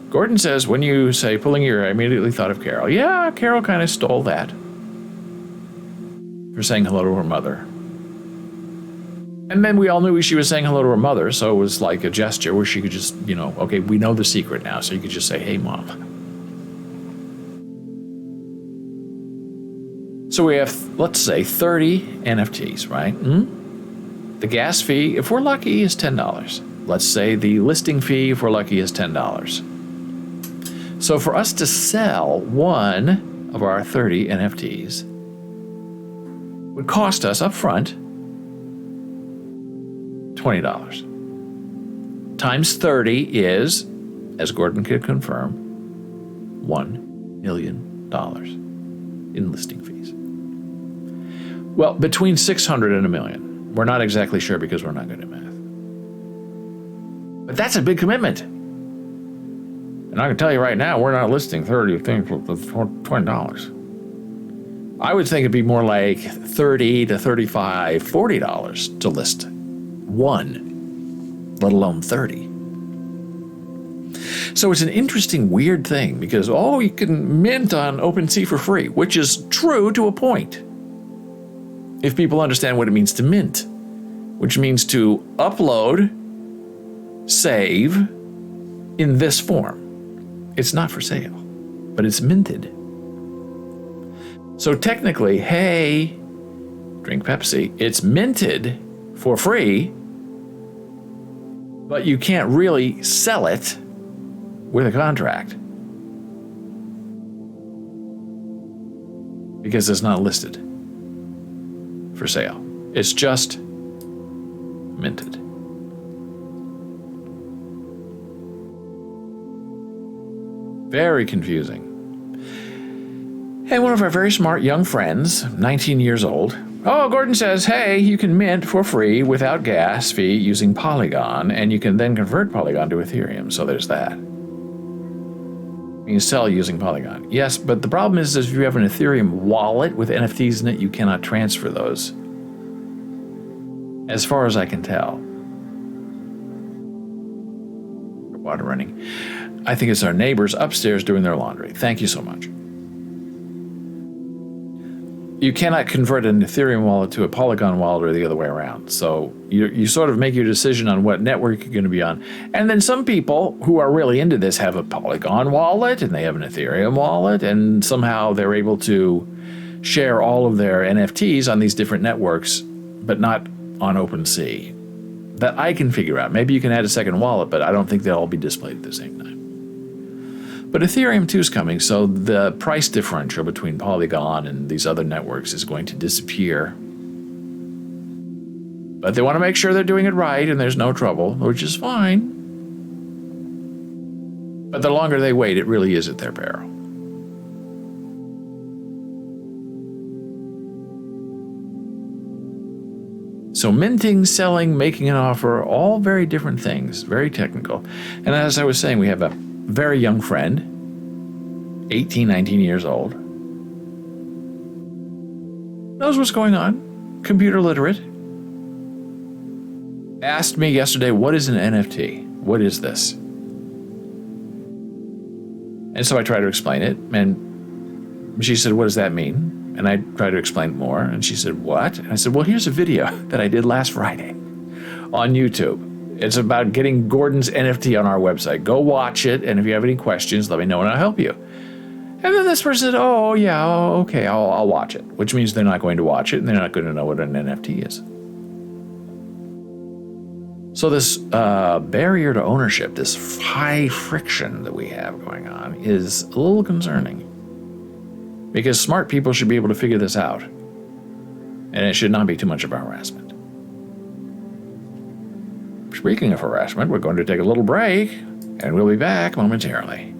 Gordon says, when you say pulling your ear, I immediately thought of Carol. Yeah, Carol kind of stole that for saying hello to her mother. And then we all knew she was saying hello to her mother, so it was like a gesture where she could just, okay, we know the secret now, so you could just say, hey, Mom. So we have, let's say, 30 NFTs, right? The gas fee, if we're lucky, is $10. Let's say the listing fee, if we're lucky, is $10. So for us to sell one of our 30 NFTs would cost us up front $20. Times 30 is, as Gordon could confirm, $1 million in listing fees. Well, between 600 and $1 million. We're not exactly sure because we're not good at math. But that's a big commitment. And I can tell you right now, we're not listing 30 things for $20. I would think it'd be more like $30 to $35, $40 to list one, let alone 30. So it's an interesting, weird thing because, you can mint on OpenSea for free, which is true to a point. If people understand what it means to mint, which means to upload, save in this form. It's not for sale, but it's minted. So technically, hey, drink Pepsi, it's minted for free, but you can't really sell it with a contract because it's not listed for sale. It's just minted. Very confusing. And one of our very smart young friends, 19 years old, Oh, Gordon says, hey, you can mint for free without gas fee using Polygon, and you can then convert Polygon to Ethereum. So there's that. You can sell using Polygon. Yes, but the problem is if you have an Ethereum wallet with NFTs in it, you cannot transfer those. As far as I can tell. Water running. I think it's our neighbors upstairs doing their laundry. Thank you so much. You cannot convert an Ethereum wallet to a Polygon wallet or the other way around. So you sort of make your decision on what network you're going to be on. And then some people who are really into this have a Polygon wallet and they have an Ethereum wallet, and somehow they're able to share all of their NFTs on these different networks, but not on OpenSea. That I can figure out. Maybe you can add a second wallet, but I don't think they'll all be displayed at the same time. But Ethereum 2 is coming, so the price differential between Polygon and these other networks is going to disappear. But they want to make sure they're doing it right and there's no trouble, which is fine. But the longer they wait, it really is at their peril. So minting, selling, making an offer, all very different things, very technical. And as I was saying, we have a very young friend, 18, 19 years old, knows what's going on, computer literate, asked me yesterday, what is an NFT? What is this? And so I tried to explain it, and she said, what does that mean? And I tried to explain more, and she said, what? And I said, well, here's a video that I did last Friday on YouTube. It's about getting Gordon's NFT on our website. Go watch it, and if you have any questions, let me know and I'll help you. And then this person said, oh, yeah, okay, I'll watch it, which means they're not going to watch it, and they're not going to know what an NFT is. So this barrier to ownership, this high friction that we have going on is a little concerning. Because smart people should be able to figure this out. And it should not be too much of a harassment. Speaking of harassment, we're going to take a little break, and we'll be back momentarily.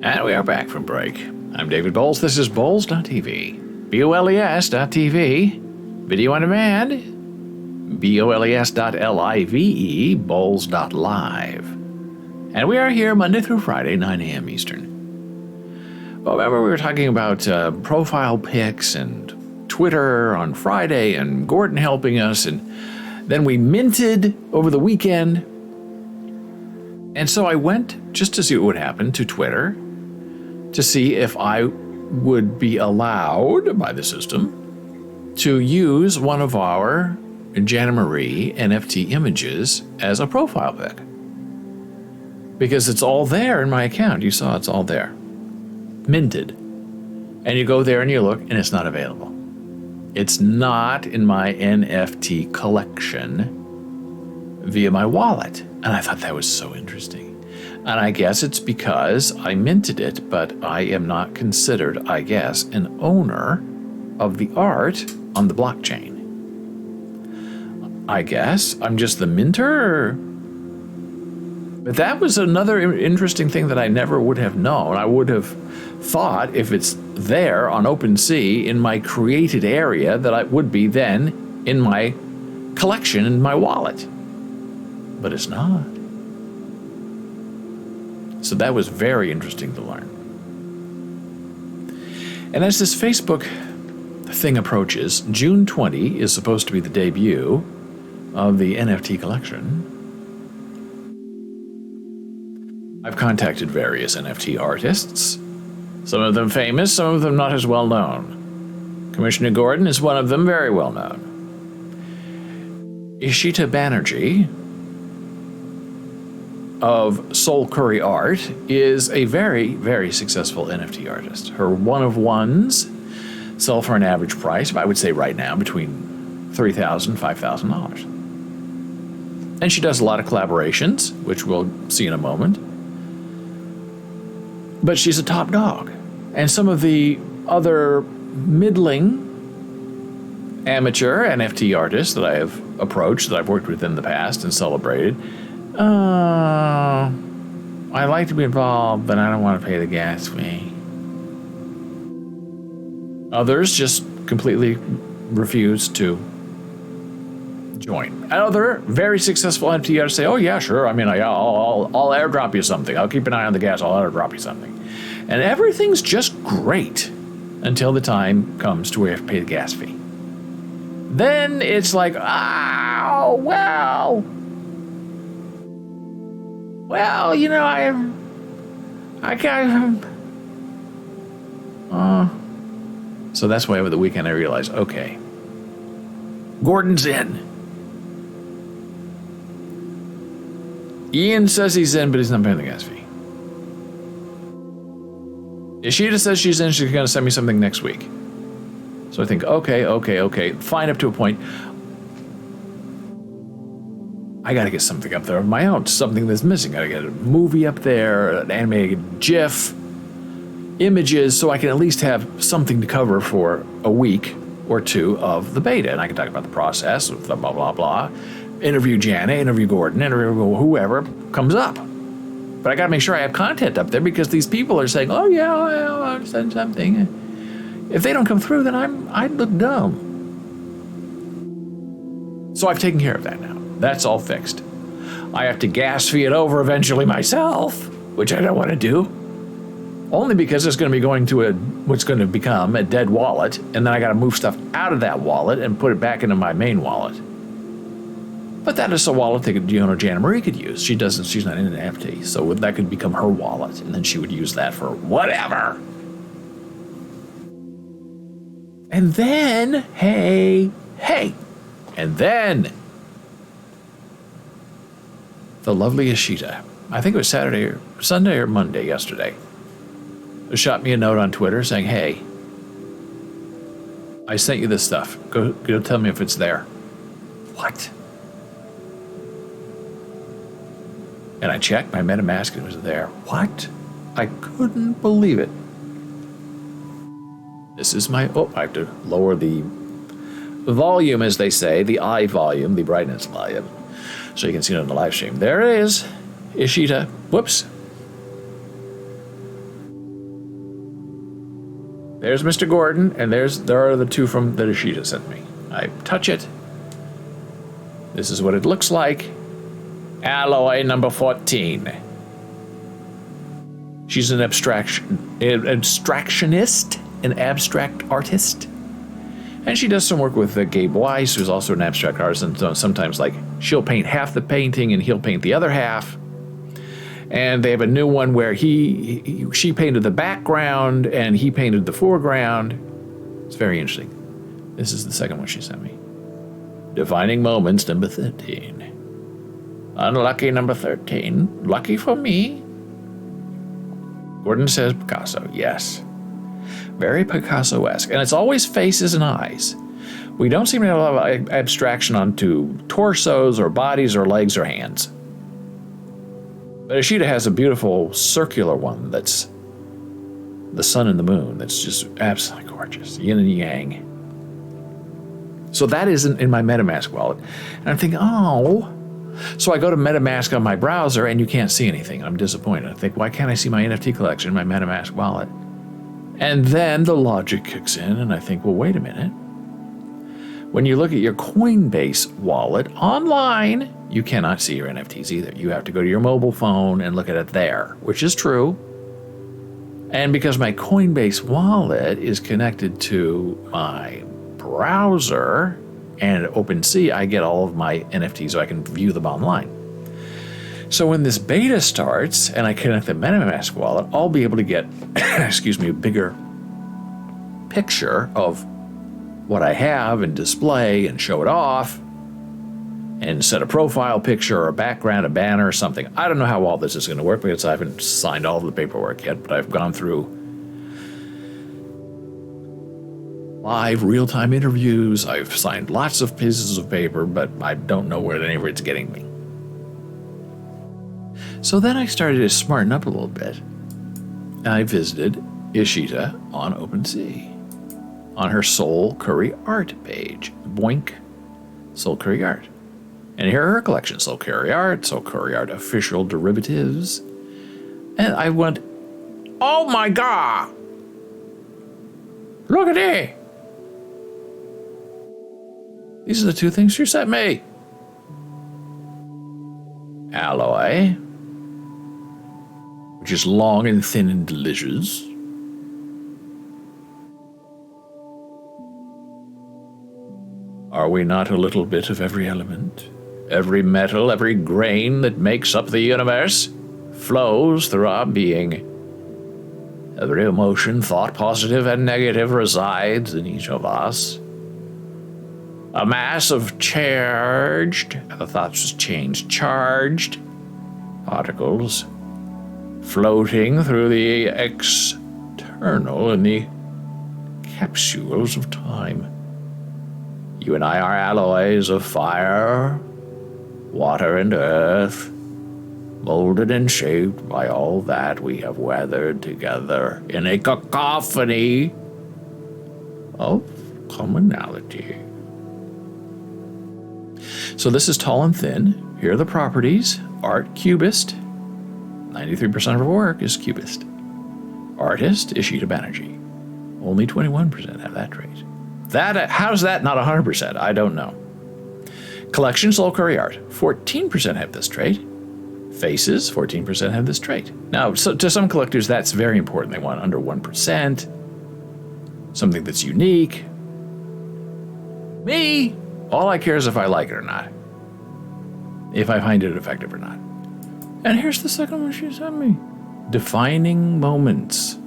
And we are back from break. I'm David Boles. This is Boles.tv. BOLES.tv. Video on demand. BOLES.live. Boles.live. And we are here Monday through Friday, 9 a.m. Eastern. Well, remember we were talking about profile pics and Twitter on Friday and Gordon helping us, and then we minted over the weekend. And so I went, just to see what would happen, to Twitter to see if I would be allowed by the system to use one of our Jana Marie NFT images as a profile pic. Because it's all there in my account. You saw it's all there. Minted. And you go there and you look and it's not available. It's not in my NFT collection via my wallet. And I thought that was so interesting. And I guess it's because I minted it, but I am not considered, I guess, an owner of the art on the blockchain. I guess I'm just the minter. But that was another interesting thing that I never would have known. I would have thought if it's there on OpenSea in my created area that I would be then in my collection in my wallet. But it's not. So that was very interesting to learn. And as this Facebook thing approaches, June 20 is supposed to be the debut of the NFT collection. I've contacted various NFT artists, some of them famous, some of them not as well known. Commissioner Gordon is one of them, very well known. Ishita Banerjee of Soul Curry Art is a very, very successful NFT artist. Her one-of-ones sell for an average price, I would say right now, between $3,000 and $5,000. And she does a lot of collaborations, which we'll see in a moment. But she's a top dog. And some of the other middling amateur NFT artists that I have approached, that I've worked with in the past and celebrated, I'd like to be involved, but I don't want to pay the gas fee. Others just completely refuse to join. Other very successful NFT artists say, oh yeah, sure, I mean, I'll airdrop you something. I'll keep an eye on the gas, I'll airdrop you something. And everything's just great until the time comes to where you have to pay the gas fee. Then it's like, oh, well, you know, so that's why over the weekend I realized, okay, Gordon's in. Ian says he's in, but he's not paying the gas fee. Ishita says she's in, she's going to send me something next week. So I think, okay, fine up to a point. I got to get something up there of my own, something that's missing. I got to get a movie up there, an animated GIF, images, so I can at least have something to cover for a week or two of the beta. And I can talk about the process, blah, blah, blah, blah. Interview Jana, interview Gordon, interview whoever comes up. But I got to make sure I have content up there because these people are saying, oh, yeah, I'll send something. If they don't come through, then I look dumb. So I've taken care of that now. That's all fixed. I have to gas fee it over eventually myself, which I don't want to do. Only because it's going to be going to what's going to become a dead wallet, and then I got to move stuff out of that wallet and put it back into my main wallet. But that is a wallet that Jana Marie could use. She's not in an NFT, so that could become her wallet, and then she would use that for whatever. And then, hey, and then the lovely Ishita, I think it was Sunday or Monday yesterday, shot me a note on Twitter saying, hey, I sent you this stuff. Go tell me if it's there. What? And I checked my MetaMask and it was there. What? I couldn't believe it. This is I have to lower the volume, as they say, the eye volume, the brightness volume, so you can see it on the live stream. There it is. Ishita. Whoops. There's Mr. Gordon, and there are the two from that Ishita sent me. I touch it. This is what it looks like. Alloy number 14. She's an abstractionist, an abstract artist. And she does some work with Gabe Weiss, who's also an abstract artist. And sometimes, like, she'll paint half the painting and he'll paint the other half. And they have a new one where she painted the background and he painted the foreground. It's very interesting. This is the second one she sent me. Defining moments, number 13. Unlucky number 13. Lucky for me. Gordon says Picasso. Yes. Very Picasso-esque. And it's always faces and eyes. We don't seem to have a lot of abstraction onto torsos or bodies or legs or hands. But Ishita has a beautiful circular one that's the sun and the moon. That's just absolutely gorgeous. Yin and yang. So that isn't in my MetaMask wallet. And I'm thinking, oh. So I go to MetaMask on my browser and you can't see anything. I'm disappointed. I think, why can't I see my NFT collection in my MetaMask wallet? And then the logic kicks in and I think, well, wait a minute. When you look at your Coinbase wallet online, you cannot see your NFTs either. You have to go to your mobile phone and look at it there, which is true. And because my Coinbase wallet is connected to my browser and OpenSea, I get all of my NFTs so I can view them online. So when this beta starts and I connect the MetaMask wallet, I'll be able to get, excuse me, a bigger picture of what I have and display and show it off and set a profile picture or a background, a banner or something. I don't know how all this is going to work because I haven't signed all of the paperwork yet, but I've gone through live real-time interviews. I've signed lots of pieces of paper, but I don't know where any of it's getting me. So then I started to smarten up a little bit. I visited Ishita on OpenSea on her Soul Curry Art page. Boink, Soul Curry Art. And here are her collection: Soul Curry Art, Soul Curry Art Official Derivatives. And I went, oh my God! Look at it! These are the two things she sent me. Alloy, which is long and thin and delicious. Are we not a little bit of every element? Every metal, every grain that makes up the universe flows through our being. Every emotion, thought, positive and negative, resides in each of us. A mass of charged, the thoughts just changed, charged particles floating through the external in the capsules of time. You and I are alloys of fire, water, and earth, molded and shaped by all that we have weathered together in a cacophony of commonality. So this is Tall and Thin. Here are the properties. Art, Cubist. 93% of her work is Cubist. Artist, Ishita Banerjee. Only 21% have that trait. How's that not 100%? I don't know. Collection, Soul Curry Art. 14% have this trait. Faces, 14% have this trait. Now, so to some collectors, that's very important. They want under 1%. Something that's unique. Me, all I care is if I like it or not. If I find it effective or not. And here's the second one she sent me. Defining moments.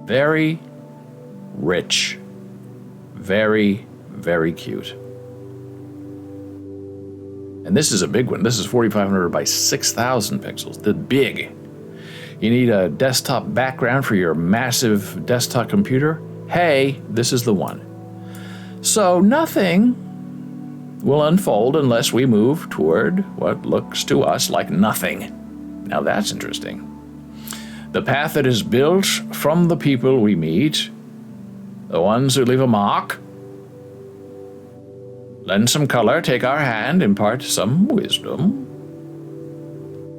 Very rich. Very, very cute. And this is a big one. This is 4,500 by 6,000 pixels. The big. You need a desktop background for your massive desktop computer? Hey, this is the one. So nothing will unfold unless we move toward what looks to us like nothing. Now that's interesting. The path that is built from the people we meet, the ones who leave a mark, lend some color, take our hand, impart some wisdom.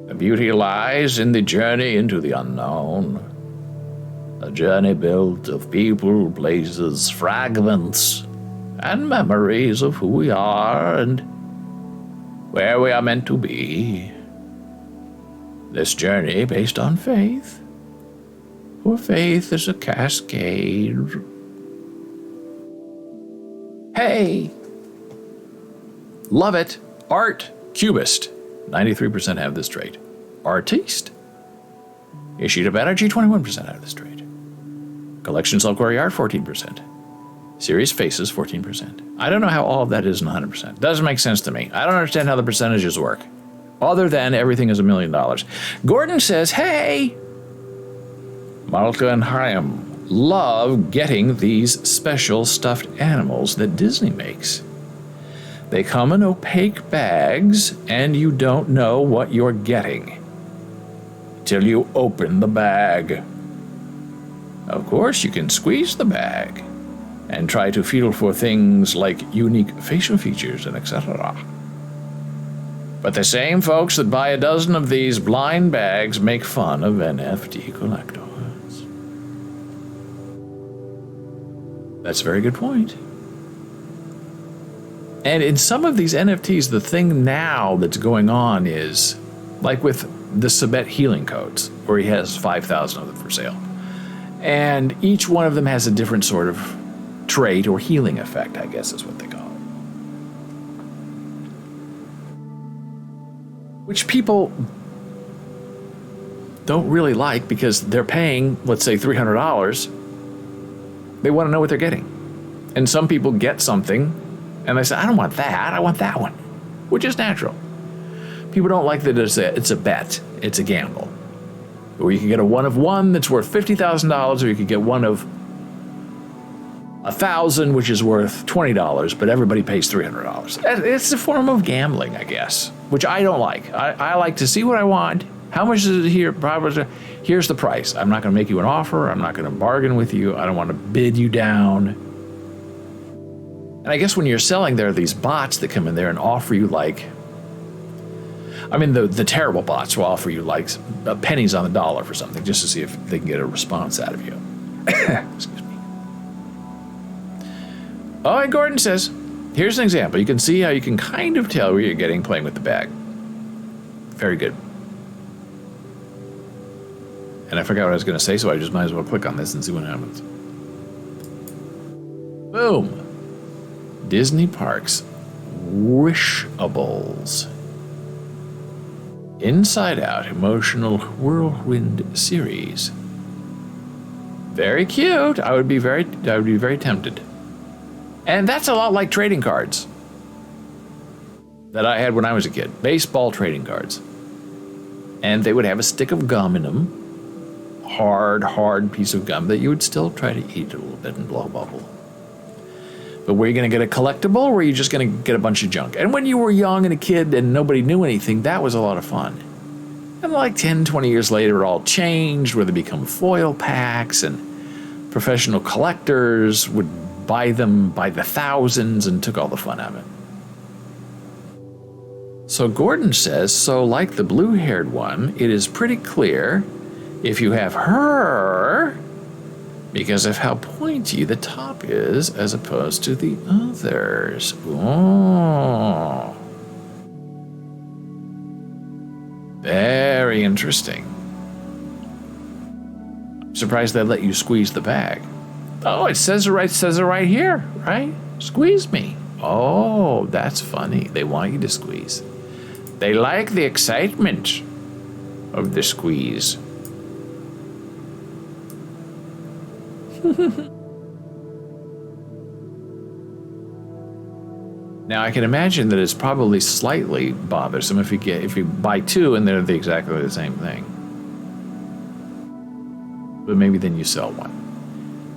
The beauty lies in the journey into the unknown. A journey built of people, places, fragments, and memories of who we are and where we are meant to be. This journey based on faith, for faith is a cascade. Hey! Love it. Art. Cubist. 93% have this trait. Artiste. Issued of energy, 21% have this trait. Collection self-query art, 14%. Serious faces, 14%. I don't know how all of that is in 100%. Doesn't make sense to me. I don't understand how the percentages work. Other than everything is $1 million. Gordon says, hey! Malka and Chaim love getting these special stuffed animals that Disney makes. They come in opaque bags, and you don't know what you're getting till you open the bag. Of course, you can squeeze the bag and try to feel for things like unique facial features and etc. But the same folks that buy a dozen of these blind bags make fun of NFT collectors. That's a very good point. And in some of these NFTs, the thing now that's going on is, like with the Sabet healing codes, where he has 5,000 of them for sale. And each one of them has a different sort of trait or healing effect, I guess is what they call it. Which people don't really like because they're paying, let's say, $300. They want to know what they're getting. And some people get something and they say, I don't want that, I want that one, which is natural. People don't like that it's a bet, it's a gamble. Or you can get a one of one that's worth $50,000, or you could get one of 1,000, which is worth $20, but everybody pays $300. It's a form of gambling, I guess, which I don't like. I like to see what I want. How much is it here? Here's the price. I'm not going to make you an offer. I'm not going to bargain with you. I don't want to bid you down. And I guess when you're selling, there are these bots that come in there and offer you the terrible bots will offer you like pennies on the dollar for something just to see if they can get a response out of you. Excuse me. Oh, and Gordon says, here's an example. You can see how you can kind of tell where you're getting playing with the bag. Very good. And I forgot what I was going to say, so I just might as well click on this and see what happens. Boom. Disney Parks Wishables. Inside Out Emotional Whirlwind Series. Very cute. I would be very tempted. And that's a lot like trading cards that I had when I was a kid. Baseball trading cards. And they would have a stick of gum in them. Hard piece of gum that you would still try to eat a little bit and blow a bubble. But were you going to get a collectible, or were you just going to get a bunch of junk? And when you were young and a kid and nobody knew anything, that was a lot of fun. And like 10, 20 years later, it all changed, where they become foil packs, and professional collectors would buy them by the thousands and took all the fun out of it. So Gordon says, so like the blue-haired one, it is pretty clear if you have her, because of how pointy the top is as opposed to the others. Oh. Very interesting. I'm surprised they let you squeeze the bag. Oh, it says it right here, right? Squeeze me. Oh, that's funny. They want you to squeeze. They like the excitement of the squeeze. Now I can imagine that it's probably slightly bothersome if you buy two and they're exactly the same thing. But maybe then you sell one.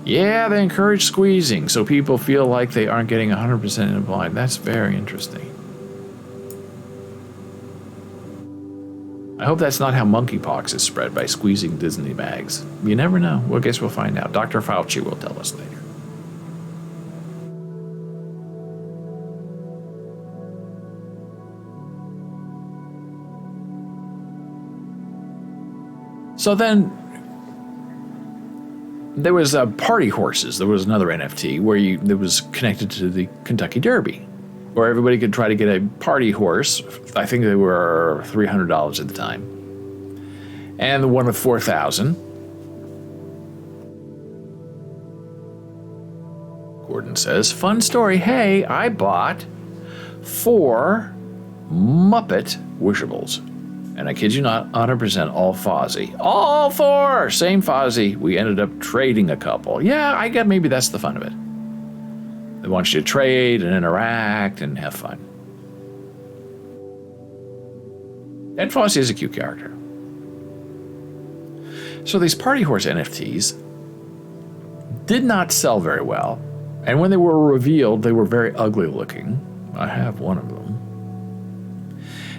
Yeah, they encourage squeezing so people feel like they aren't getting 100% in a blind. That's very interesting. I hope that's not how monkeypox is spread, by squeezing Disney bags. You never know. Well, I guess we'll find out. Dr. Fauci will tell us later. So then there was Party Horses. There was another NFT where that was connected to the Kentucky Derby, where everybody could try to get a party horse. I think they were $300 at the time. And the one with 4,000. Gordon says, fun story. Hey, I bought 4 Muppet Wishables. And I kid you not, 100% all Fozzie. All 4! Same Fozzie. We ended up trading a couple. Yeah, I get maybe that's the fun of it. They want you to trade and interact and have fun. And Fozzie is a cute character. So these Party Horse NFTs did not sell very well. And when they were revealed, they were very ugly looking. I have one of them.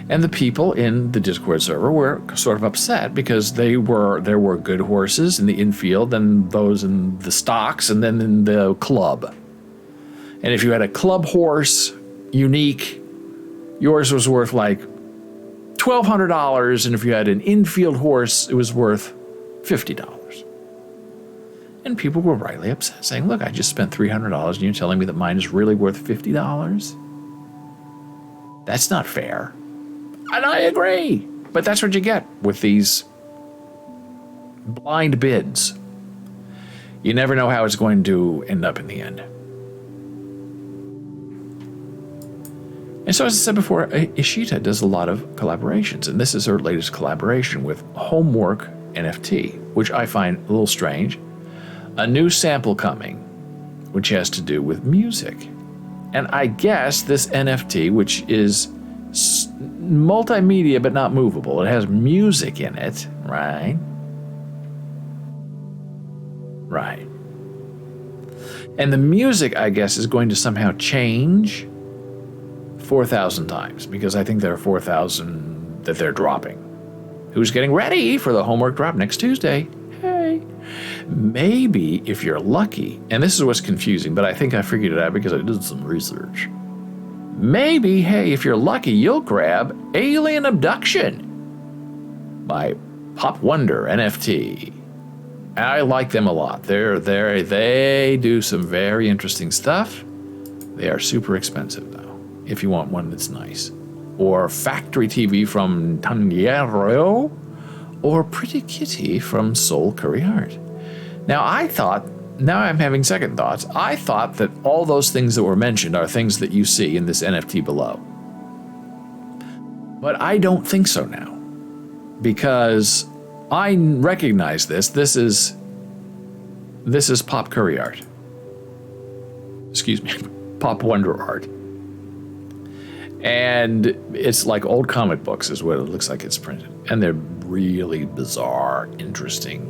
And the people in the Discord server were sort of upset because there were good horses in the infield and those in the stocks and then in the club. And if you had a club horse, unique, yours was worth like $1,200. And if you had an infield horse, it was worth $50. And people were rightly upset, saying, look, I just spent $300 and you're telling me that mine is really worth $50? That's not fair. And I agree. But that's what you get with these blind bids. You never know how it's going to end up in the end. And so, as I said before, Ishita does a lot of collaborations. And this is her latest collaboration with Homework NFT, which I find a little strange. A new sample coming, which has to do with music. And I guess this NFT, which is multimedia but not movable, it has music in it, right? Right. And the music, I guess, is going to somehow change 4,000 times, because I think there are 4,000 that they're dropping. Who's getting ready for the Homework drop next Tuesday? Hey. Maybe if you're lucky, and this is what's confusing, but I think I figured it out because I did some research. Maybe, hey, if you're lucky, you'll grab Alien Abduction by Pop Wonder NFT. I like them a lot. They do some very interesting stuff. They are super expensive, though, if you want one that's nice. Or Factory TV from Tanjiro, or Pretty Kitty from Soul Curry Art. Now I'm having second thoughts. I thought that all those things that were mentioned are things that you see in this NFT below. But I don't think so now, because I recognize this. This is Pop Curry Art. Excuse me, Pop Wonder Art. And it's like old comic books is what it looks like it's printed. And they're really bizarre, interesting.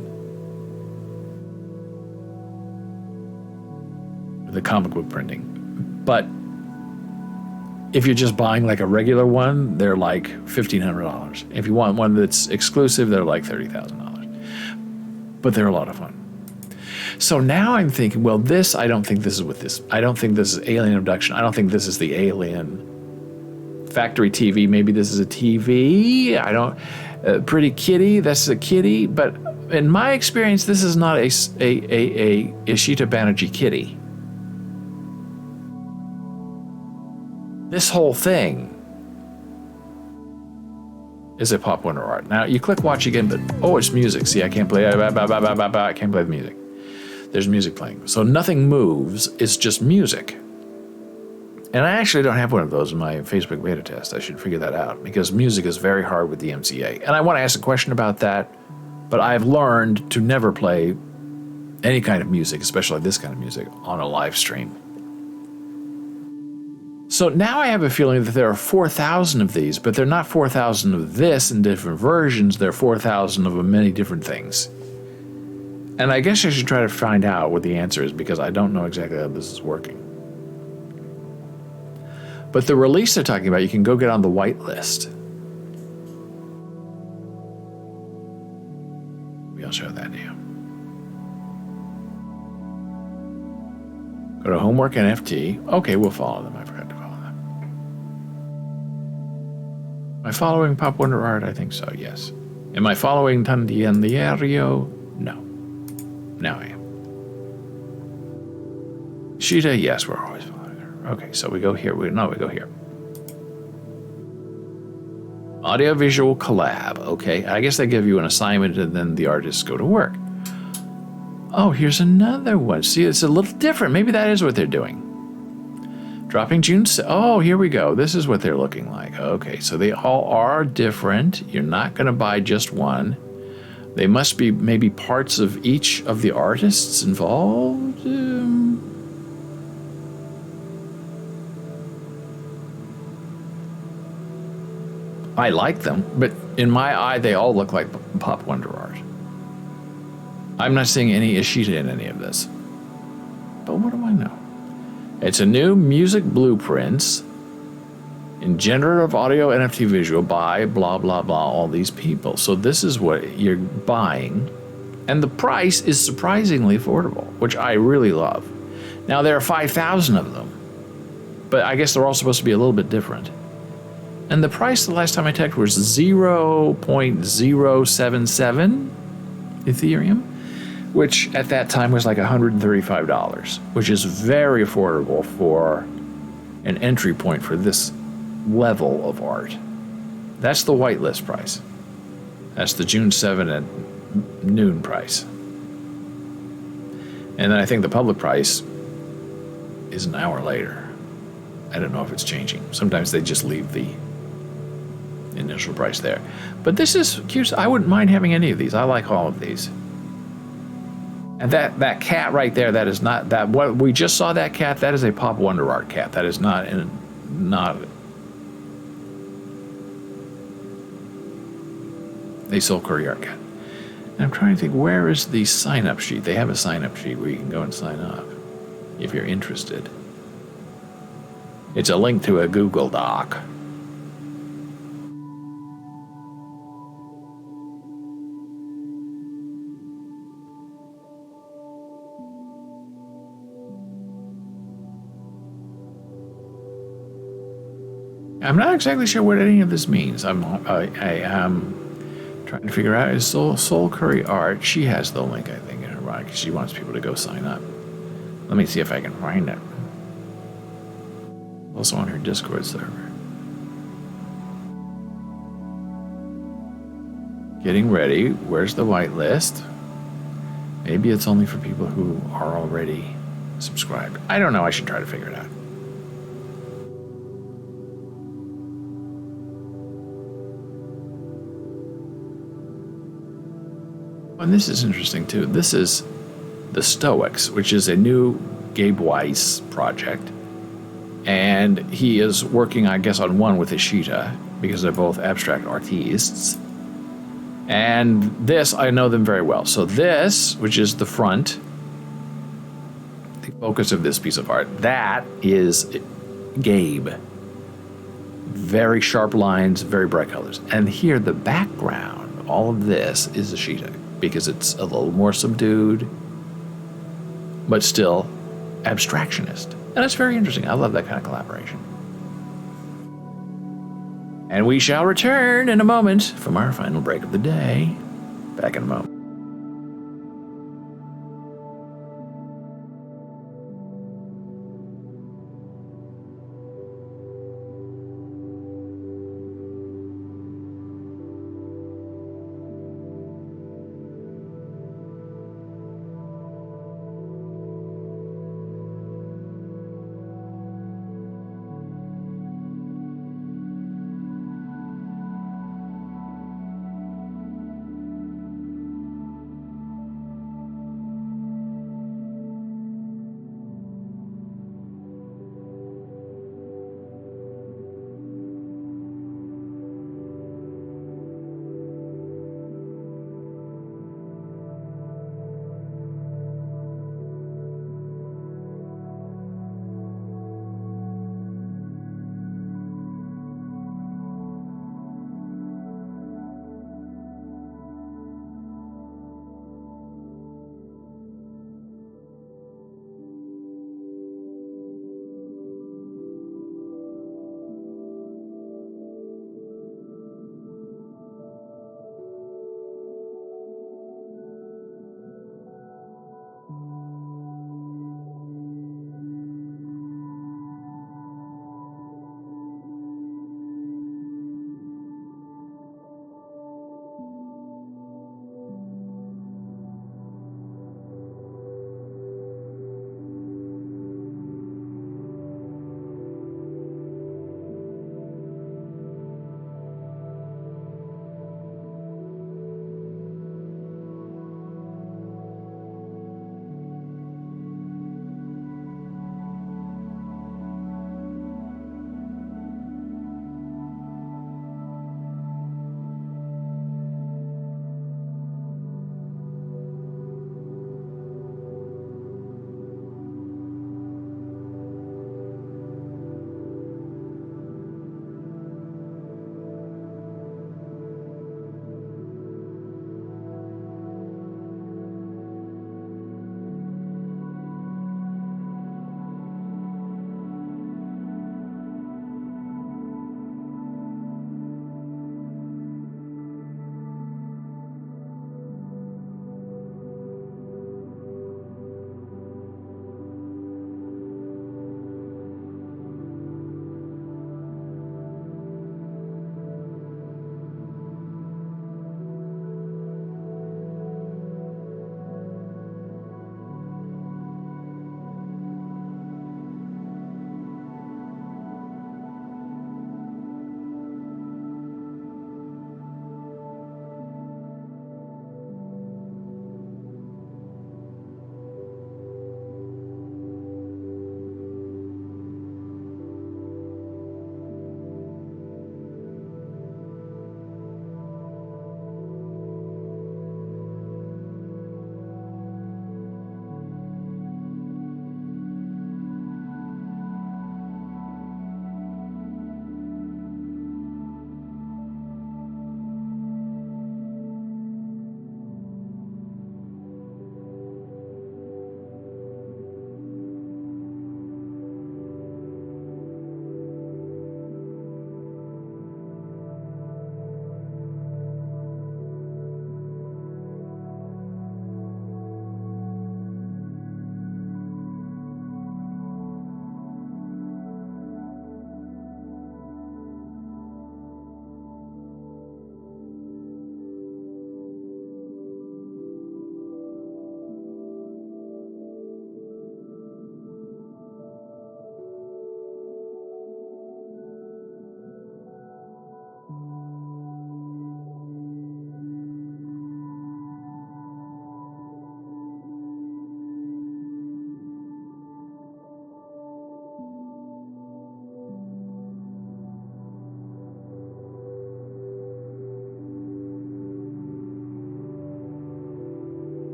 The comic book printing. But if you're just buying like a regular one, they're like $1,500. If you want one that's exclusive, they're like $30,000. But they're a lot of fun. So now I'm thinking, well, I don't think this is what this. I don't think this is Alien Abduction. I don't think this is the Alien Factory TV. Maybe this is a TV. I don't. Pretty Kitty. That's a kitty. But in my experience, this is not a Ishita Banerjee kitty. This whole thing is a Pop Wonder Art. Now you click watch again, but it's music. See, I can't play. I can't play the music. There's music playing, so nothing moves. It's just music. And I actually don't have one of those in my Facebook beta test. I should figure that out, because music is very hard with the MCA. And I want to ask a question about that, but I've learned to never play any kind of music, especially this kind of music, on a live stream. So now I have a feeling that there are 4,000 of these, but they're not 4,000 of this in different versions. They're 4,000 of many different things. And I guess I should try to find out what the answer is, because I don't know exactly how this is working. But the release they're talking about, you can go get on the whitelist. Maybe I'll show that to you. Go to Homework NFT. Okay, we'll follow them. I forgot to follow them. Am I following Pop Wonder Art? I think so, yes. Am I following Tandiario? No. Now I am. Sheeta, yes, we're always following her. Okay, so we go here. We go here. Audio-visual collab. Okay, I guess they give you an assignment and then the artists go to work. Oh, here's another one. See, it's a little different. Maybe that is what they're doing. Dropping June. Oh, here we go. This is what they're looking like. Okay, so they all are different. You're not going to buy just one. They must be maybe parts of each of the artists involved. I like them, but in my eye, they all look like pop wonder art. I'm not seeing any Ishita in any of this. But what do I know? It's a new music blueprints in generative audio NFT visual by blah, blah, blah, all these people. So this is what you're buying. And the price is surprisingly affordable, which I really love. Now, there are 5,000 of them, but I guess they're all supposed to be a little bit different. And the price the last time I checked was 0.077 Ethereum, which at that time was like $135, which is very affordable for an entry point for this level of art. That's the whitelist price. That's the June 7 at noon price. And then I think the public price is an hour later. I don't know if it's changing. Sometimes they just leave the initial price there. But this is cute. I wouldn't mind having any of these. I like all of these. And that cat right there, that is not that. What we just saw, that cat, that is a pop wonder art cat. That is not a Soul Curry art cat. And I'm trying to think, where is the sign up sheet? They have a sign up sheet where you can go and sign up if you're interested. It's a link to a Google Doc. I'm not exactly sure what any of this means. I am trying to figure out. Is Soul Curry art? She has the link, I think, in her bio because she wants people to go sign up. Let me see if I can find it. Also on her Discord server. Getting ready. Where's the whitelist? Maybe it's only for people who are already subscribed. I don't know. I should try to figure it out. And this is interesting too. This is the Stoics, which is a new Gabe Weiss project. And he is working, I guess, on one with Ishita because they're both abstract artists. And this, I know them very well. So this, which is the front, the focus of this piece of art, that is Gabe. Very sharp lines, very bright colors. And here, the background, all of this is Ishita, because it's a little more subdued, but still abstractionist. And it's very interesting. I love that kind of collaboration. And we shall return in a moment from our final break of the day. Back in a moment.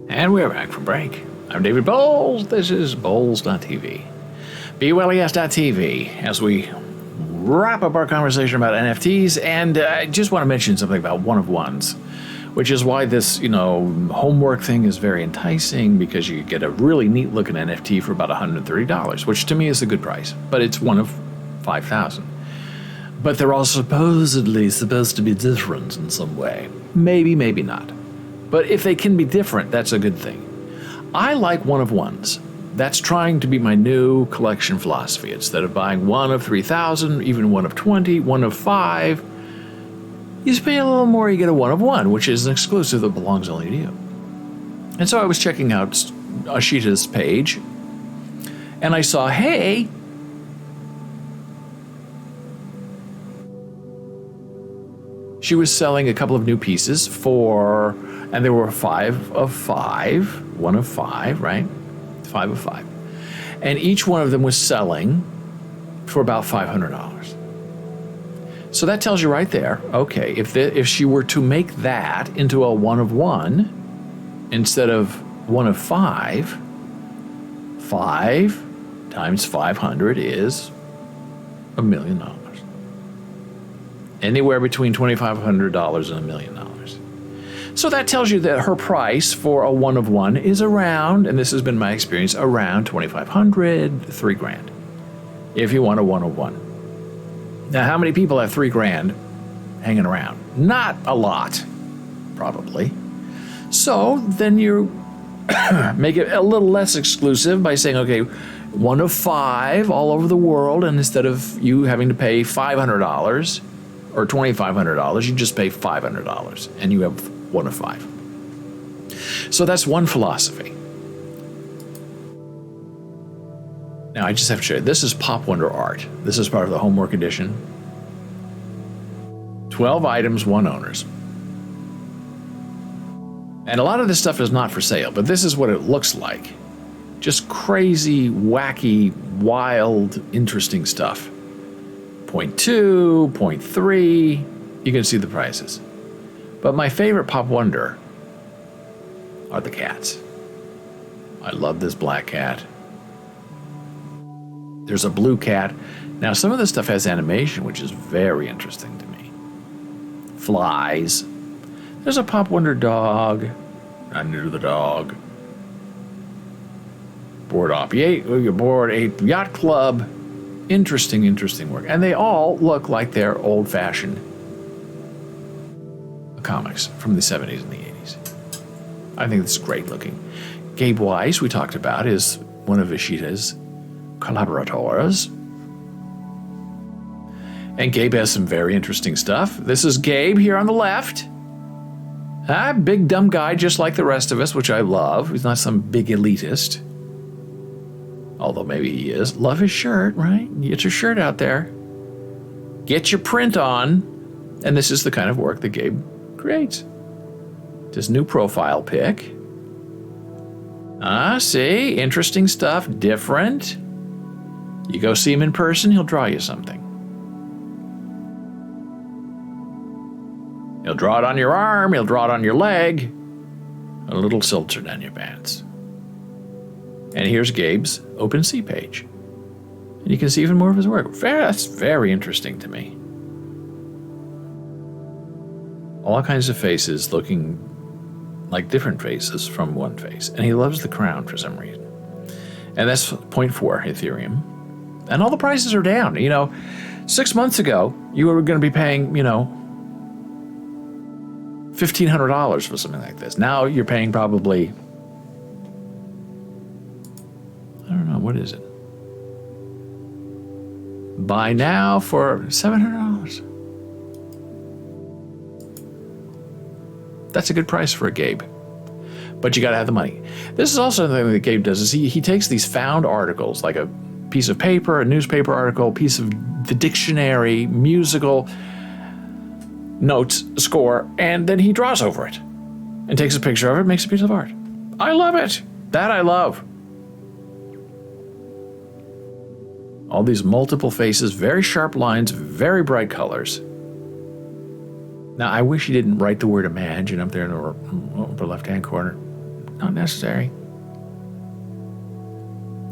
And we're back from break. I'm David Boles. This is Boles.tv. BOLES.tv as we wrap up our conversation about NFTs. And I just want to mention something about one-of-ones, which is why this, homework thing is very enticing, because you get a really neat looking NFT for about $130, which to me is a good price, but it's one of 5,000. But they're all supposedly supposed to be different in some way. Maybe, maybe not. But if they can be different, that's a good thing. I like one-of-ones. That's trying to be my new collection philosophy. Instead of buying one of 3,000, even one of 20, one of 5, you just pay a little more, you get a one-of-one, which is an exclusive that belongs only to you. And so I was checking out Ashita's page, and I saw, hey, she was selling a couple of new pieces and there were 5 of 5, 1 of 5, right? 5 of 5. And each one of them was selling for about $500. So that tells you right there, okay, if she were to make that into a one-of-one instead of 1 of 5, 5 times 500 is $1 million. Anywhere between $2,500 and $1 million. So that tells you that her price for a one-of-one is around, and this has been my experience, around $2,500, $3,000, if you want a one-of-one. Now, how many people have $3,000 hanging around? Not a lot, probably. So then you make it a little less exclusive by saying, okay, 1 of 5 all over the world, and instead of you having to pay $500 or $2,500, you just pay $500, and you have 1 of 5. So that's one philosophy. Now I just have to show you, this is Pop Wonder art. This is part of the homework edition. 12 items, 1 owners. And a lot of this stuff is not for sale, but this is what it looks like. Just crazy, wacky, wild, interesting stuff. 0.2, 0.3, you can see the prices. But my favorite Pop Wonder are the cats. I love this black cat. There's a blue cat. Now, some of this stuff has animation, which is very interesting to me. Flies. There's a Pop Wonder dog. Under the dog. Board Ape Yacht Club. Interesting work. And they all look like they're old-fashioned comics from the 70s and the 80s. I think this is great looking. Gabe Weiss, we talked about, is one of Ishita's collaborators. And Gabe has some very interesting stuff. This is Gabe here on the left. Big dumb guy just like the rest of us, which I love. He's not some big elitist. Although maybe he is. Love his shirt, right? Get your shirt out there. Get your print on. And this is the kind of work that Gabe creates. His new profile pic. See? Interesting stuff. Different. You go see him in person, he'll draw you something. He'll draw it on your arm, he'll draw it on your leg. A little seltzer down your pants. And here's Gabe's OpenSea page. And you can see even more of his work. That's very interesting to me. All kinds of faces looking like different faces from one face. And he loves the crown for some reason. And that's 0.4 Ethereum. And all the prices are down. 6 months ago, you were going to be paying, $1,500 for something like this. Now you're paying probably, I don't know, what is it? Buy now for $700. That's a good price for a Gabe. But you got to have the money. This is also something that Gabe does, is he takes these found articles, like a piece of paper, a newspaper article, a piece of the dictionary, musical notes, score, and then he draws over it and takes a picture of it, makes a piece of art. I love it. That I love. All these multiple faces, very sharp lines, very bright colors. Now, I wish he didn't write the word imagine up there in the upper left-hand corner. not necessary.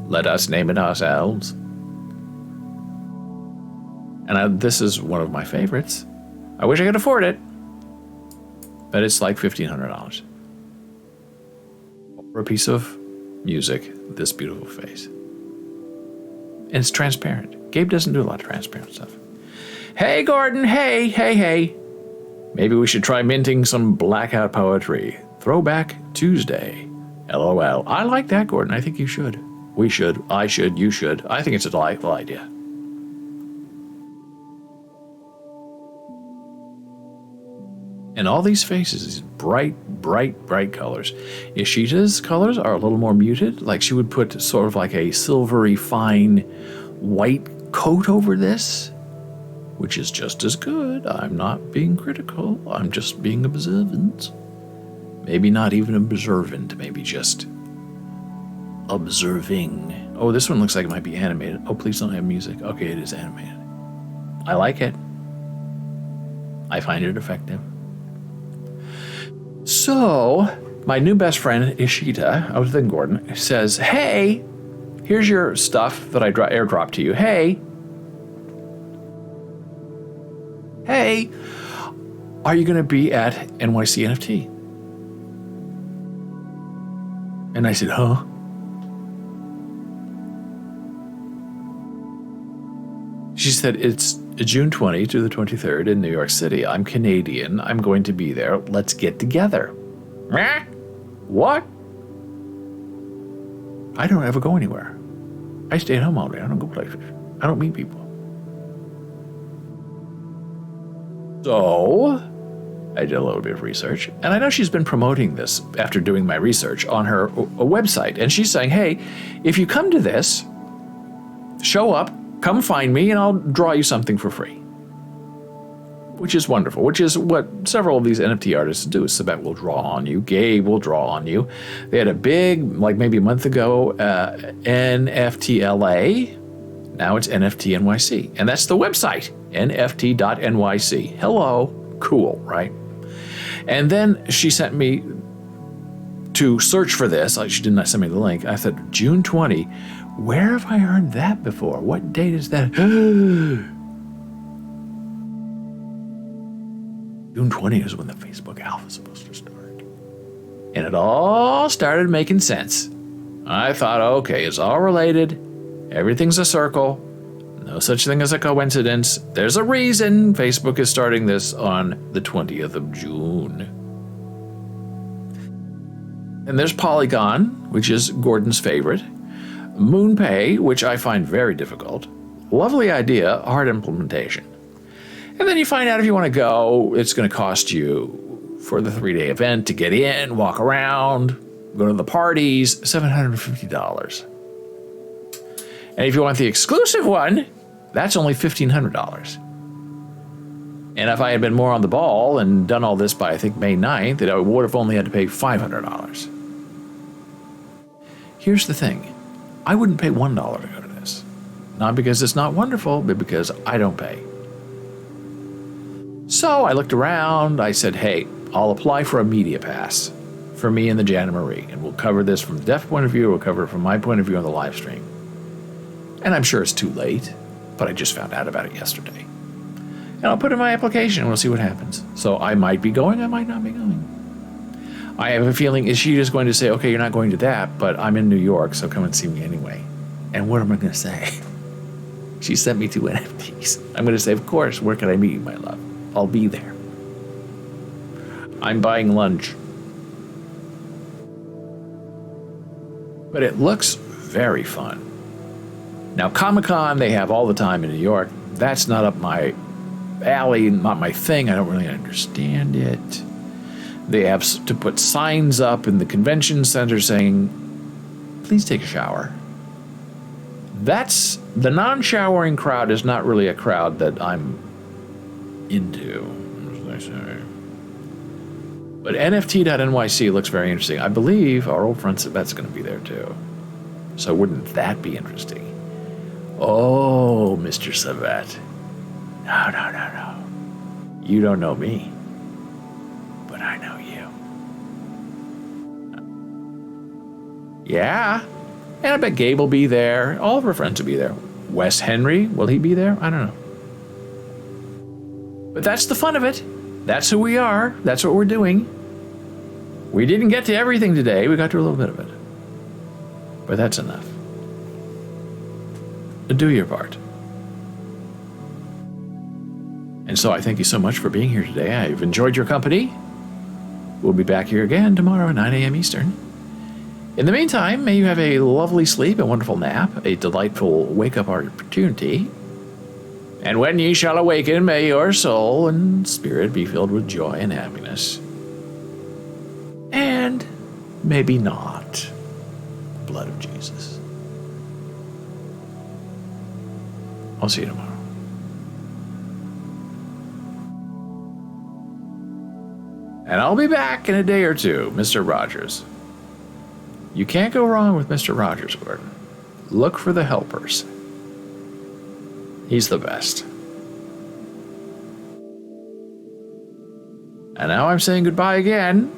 Let us name it ourselves. And this is one of my favorites. I wish I could afford it, but it's like $1,500 for a piece of music this beautiful face. And it's transparent. Gabe doesn't do a lot of transparent stuff. Hey, Gordon. Hey. Maybe we should try minting some blackout poetry. Throwback Tuesday. LOL. I like that, Gordon. I think you should. We should. I should. You should. I think it's a delightful idea. And all these faces, these bright colors. Ishita's colors are a little more muted. Like she would put sort of like a silvery, fine white coat over this, which is just as good. I'm not being critical. I'm just being observant. Maybe not even observant. Maybe just observing. Oh, this one looks like it might be animated. Oh, please don't have music. Okay, it is animated. I like it. I find it effective. So, my new best friend, Ishita, other than Gordon, says, hey, here's your stuff that I airdropped to you. Hey, are you going to be at NYC NFT? And I said, huh? She said, it's June 20 to the 23rd in New York City. I'm Canadian. I'm going to be there. Let's get together. What? I don't ever go anywhere. I stay at home all day. I don't go places. I don't meet people. So, I did a little bit of research. And I know she's been promoting this after doing my research on her website. And she's saying, hey, if you come to this, show up, come find me, and I'll draw you something for free. Which is wonderful, which is what several of these NFT artists do. Sabette will draw on you. Gabe will draw on you. They had a big, like maybe a month ago, NFTLA. Now it's NFT NYC. And that's the website, nft.nyc. Hello. Cool, right? And then she sent me to search for this. She did not send me the link. I said, June 20. Where have I heard that before? What date is that? June 20 is when the Facebook Alpha is supposed to start. And it all started making sense. I thought, okay, it's all related. Everything's a circle. No such thing as a coincidence. There's a reason Facebook is starting this on the 20th of June. And there's Polygon, which is Gordon's favorite. MoonPay, which I find very difficult. Lovely idea, hard implementation. And then you find out if you want to go, it's going to cost you for the 3-day event to get in, walk around, go to the parties, $750. And if you want the exclusive one, that's only $1,500. And if I had been more on the ball and done all this by, I think, May 9th, I would have only had to pay $500. Here's the thing. I wouldn't pay $1 to go to this. Not because it's not wonderful, but because I don't pay. So I looked around. I said, hey, I'll apply for a media pass for me and the Jan and Marie. And we'll cover this from the deaf point of view. We'll cover it from my point of view on the live stream. And I'm sure it's too late, but I just found out about it yesterday. And I'll put in my application and we'll see what happens. So I might be going, I might not be going. I have a feeling, is she just going to say, okay, you're not going to that, but I'm in New York, so come and see me anyway. And what am I going to say? She sent me 2 NFTs. I'm going to say, of course, where can I meet you, my love? I'll be there. I'm buying lunch. But it looks very fun. Now, Comic-Con, they have all the time in New York. That's not up my alley, not my thing. I don't really understand it. They have to put signs up in the convention center saying, please take a shower. That's, the non-showering crowd is not really a crowd that I'm into, as they say. But NFT.NYC looks very interesting. I believe our old friend Sabette's going to be there too. So wouldn't that be interesting? Oh, Mr. Sabette. No. You don't know me. But I know you. Yeah. And I bet Gabe will be there. All of our friends will be there. Wes Henry, will he be there? I don't know. But that's the fun of it. That's who we are. That's what we're doing. We didn't get to everything today. We got to a little bit of it. But that's enough. Do your part. And so I thank you so much for being here today. I've enjoyed your company. We'll be back here again tomorrow at 9 a.m. Eastern. In the meantime, may you have a lovely sleep, a wonderful nap, a delightful wake-up opportunity. And when ye shall awaken, may your soul and spirit be filled with joy and happiness. And maybe not. Blood of Jesus. I'll see you tomorrow. And I'll be back in a day or two, Mr. Rogers. You can't go wrong with Mr. Rogers, Gordon. Look for the helpers. He's the best. And now I'm saying goodbye again,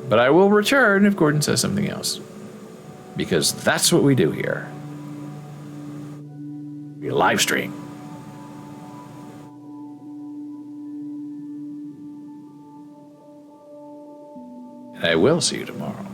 but I will return if Gordon says something else. Because that's what we do here. We live stream. And I will see you tomorrow.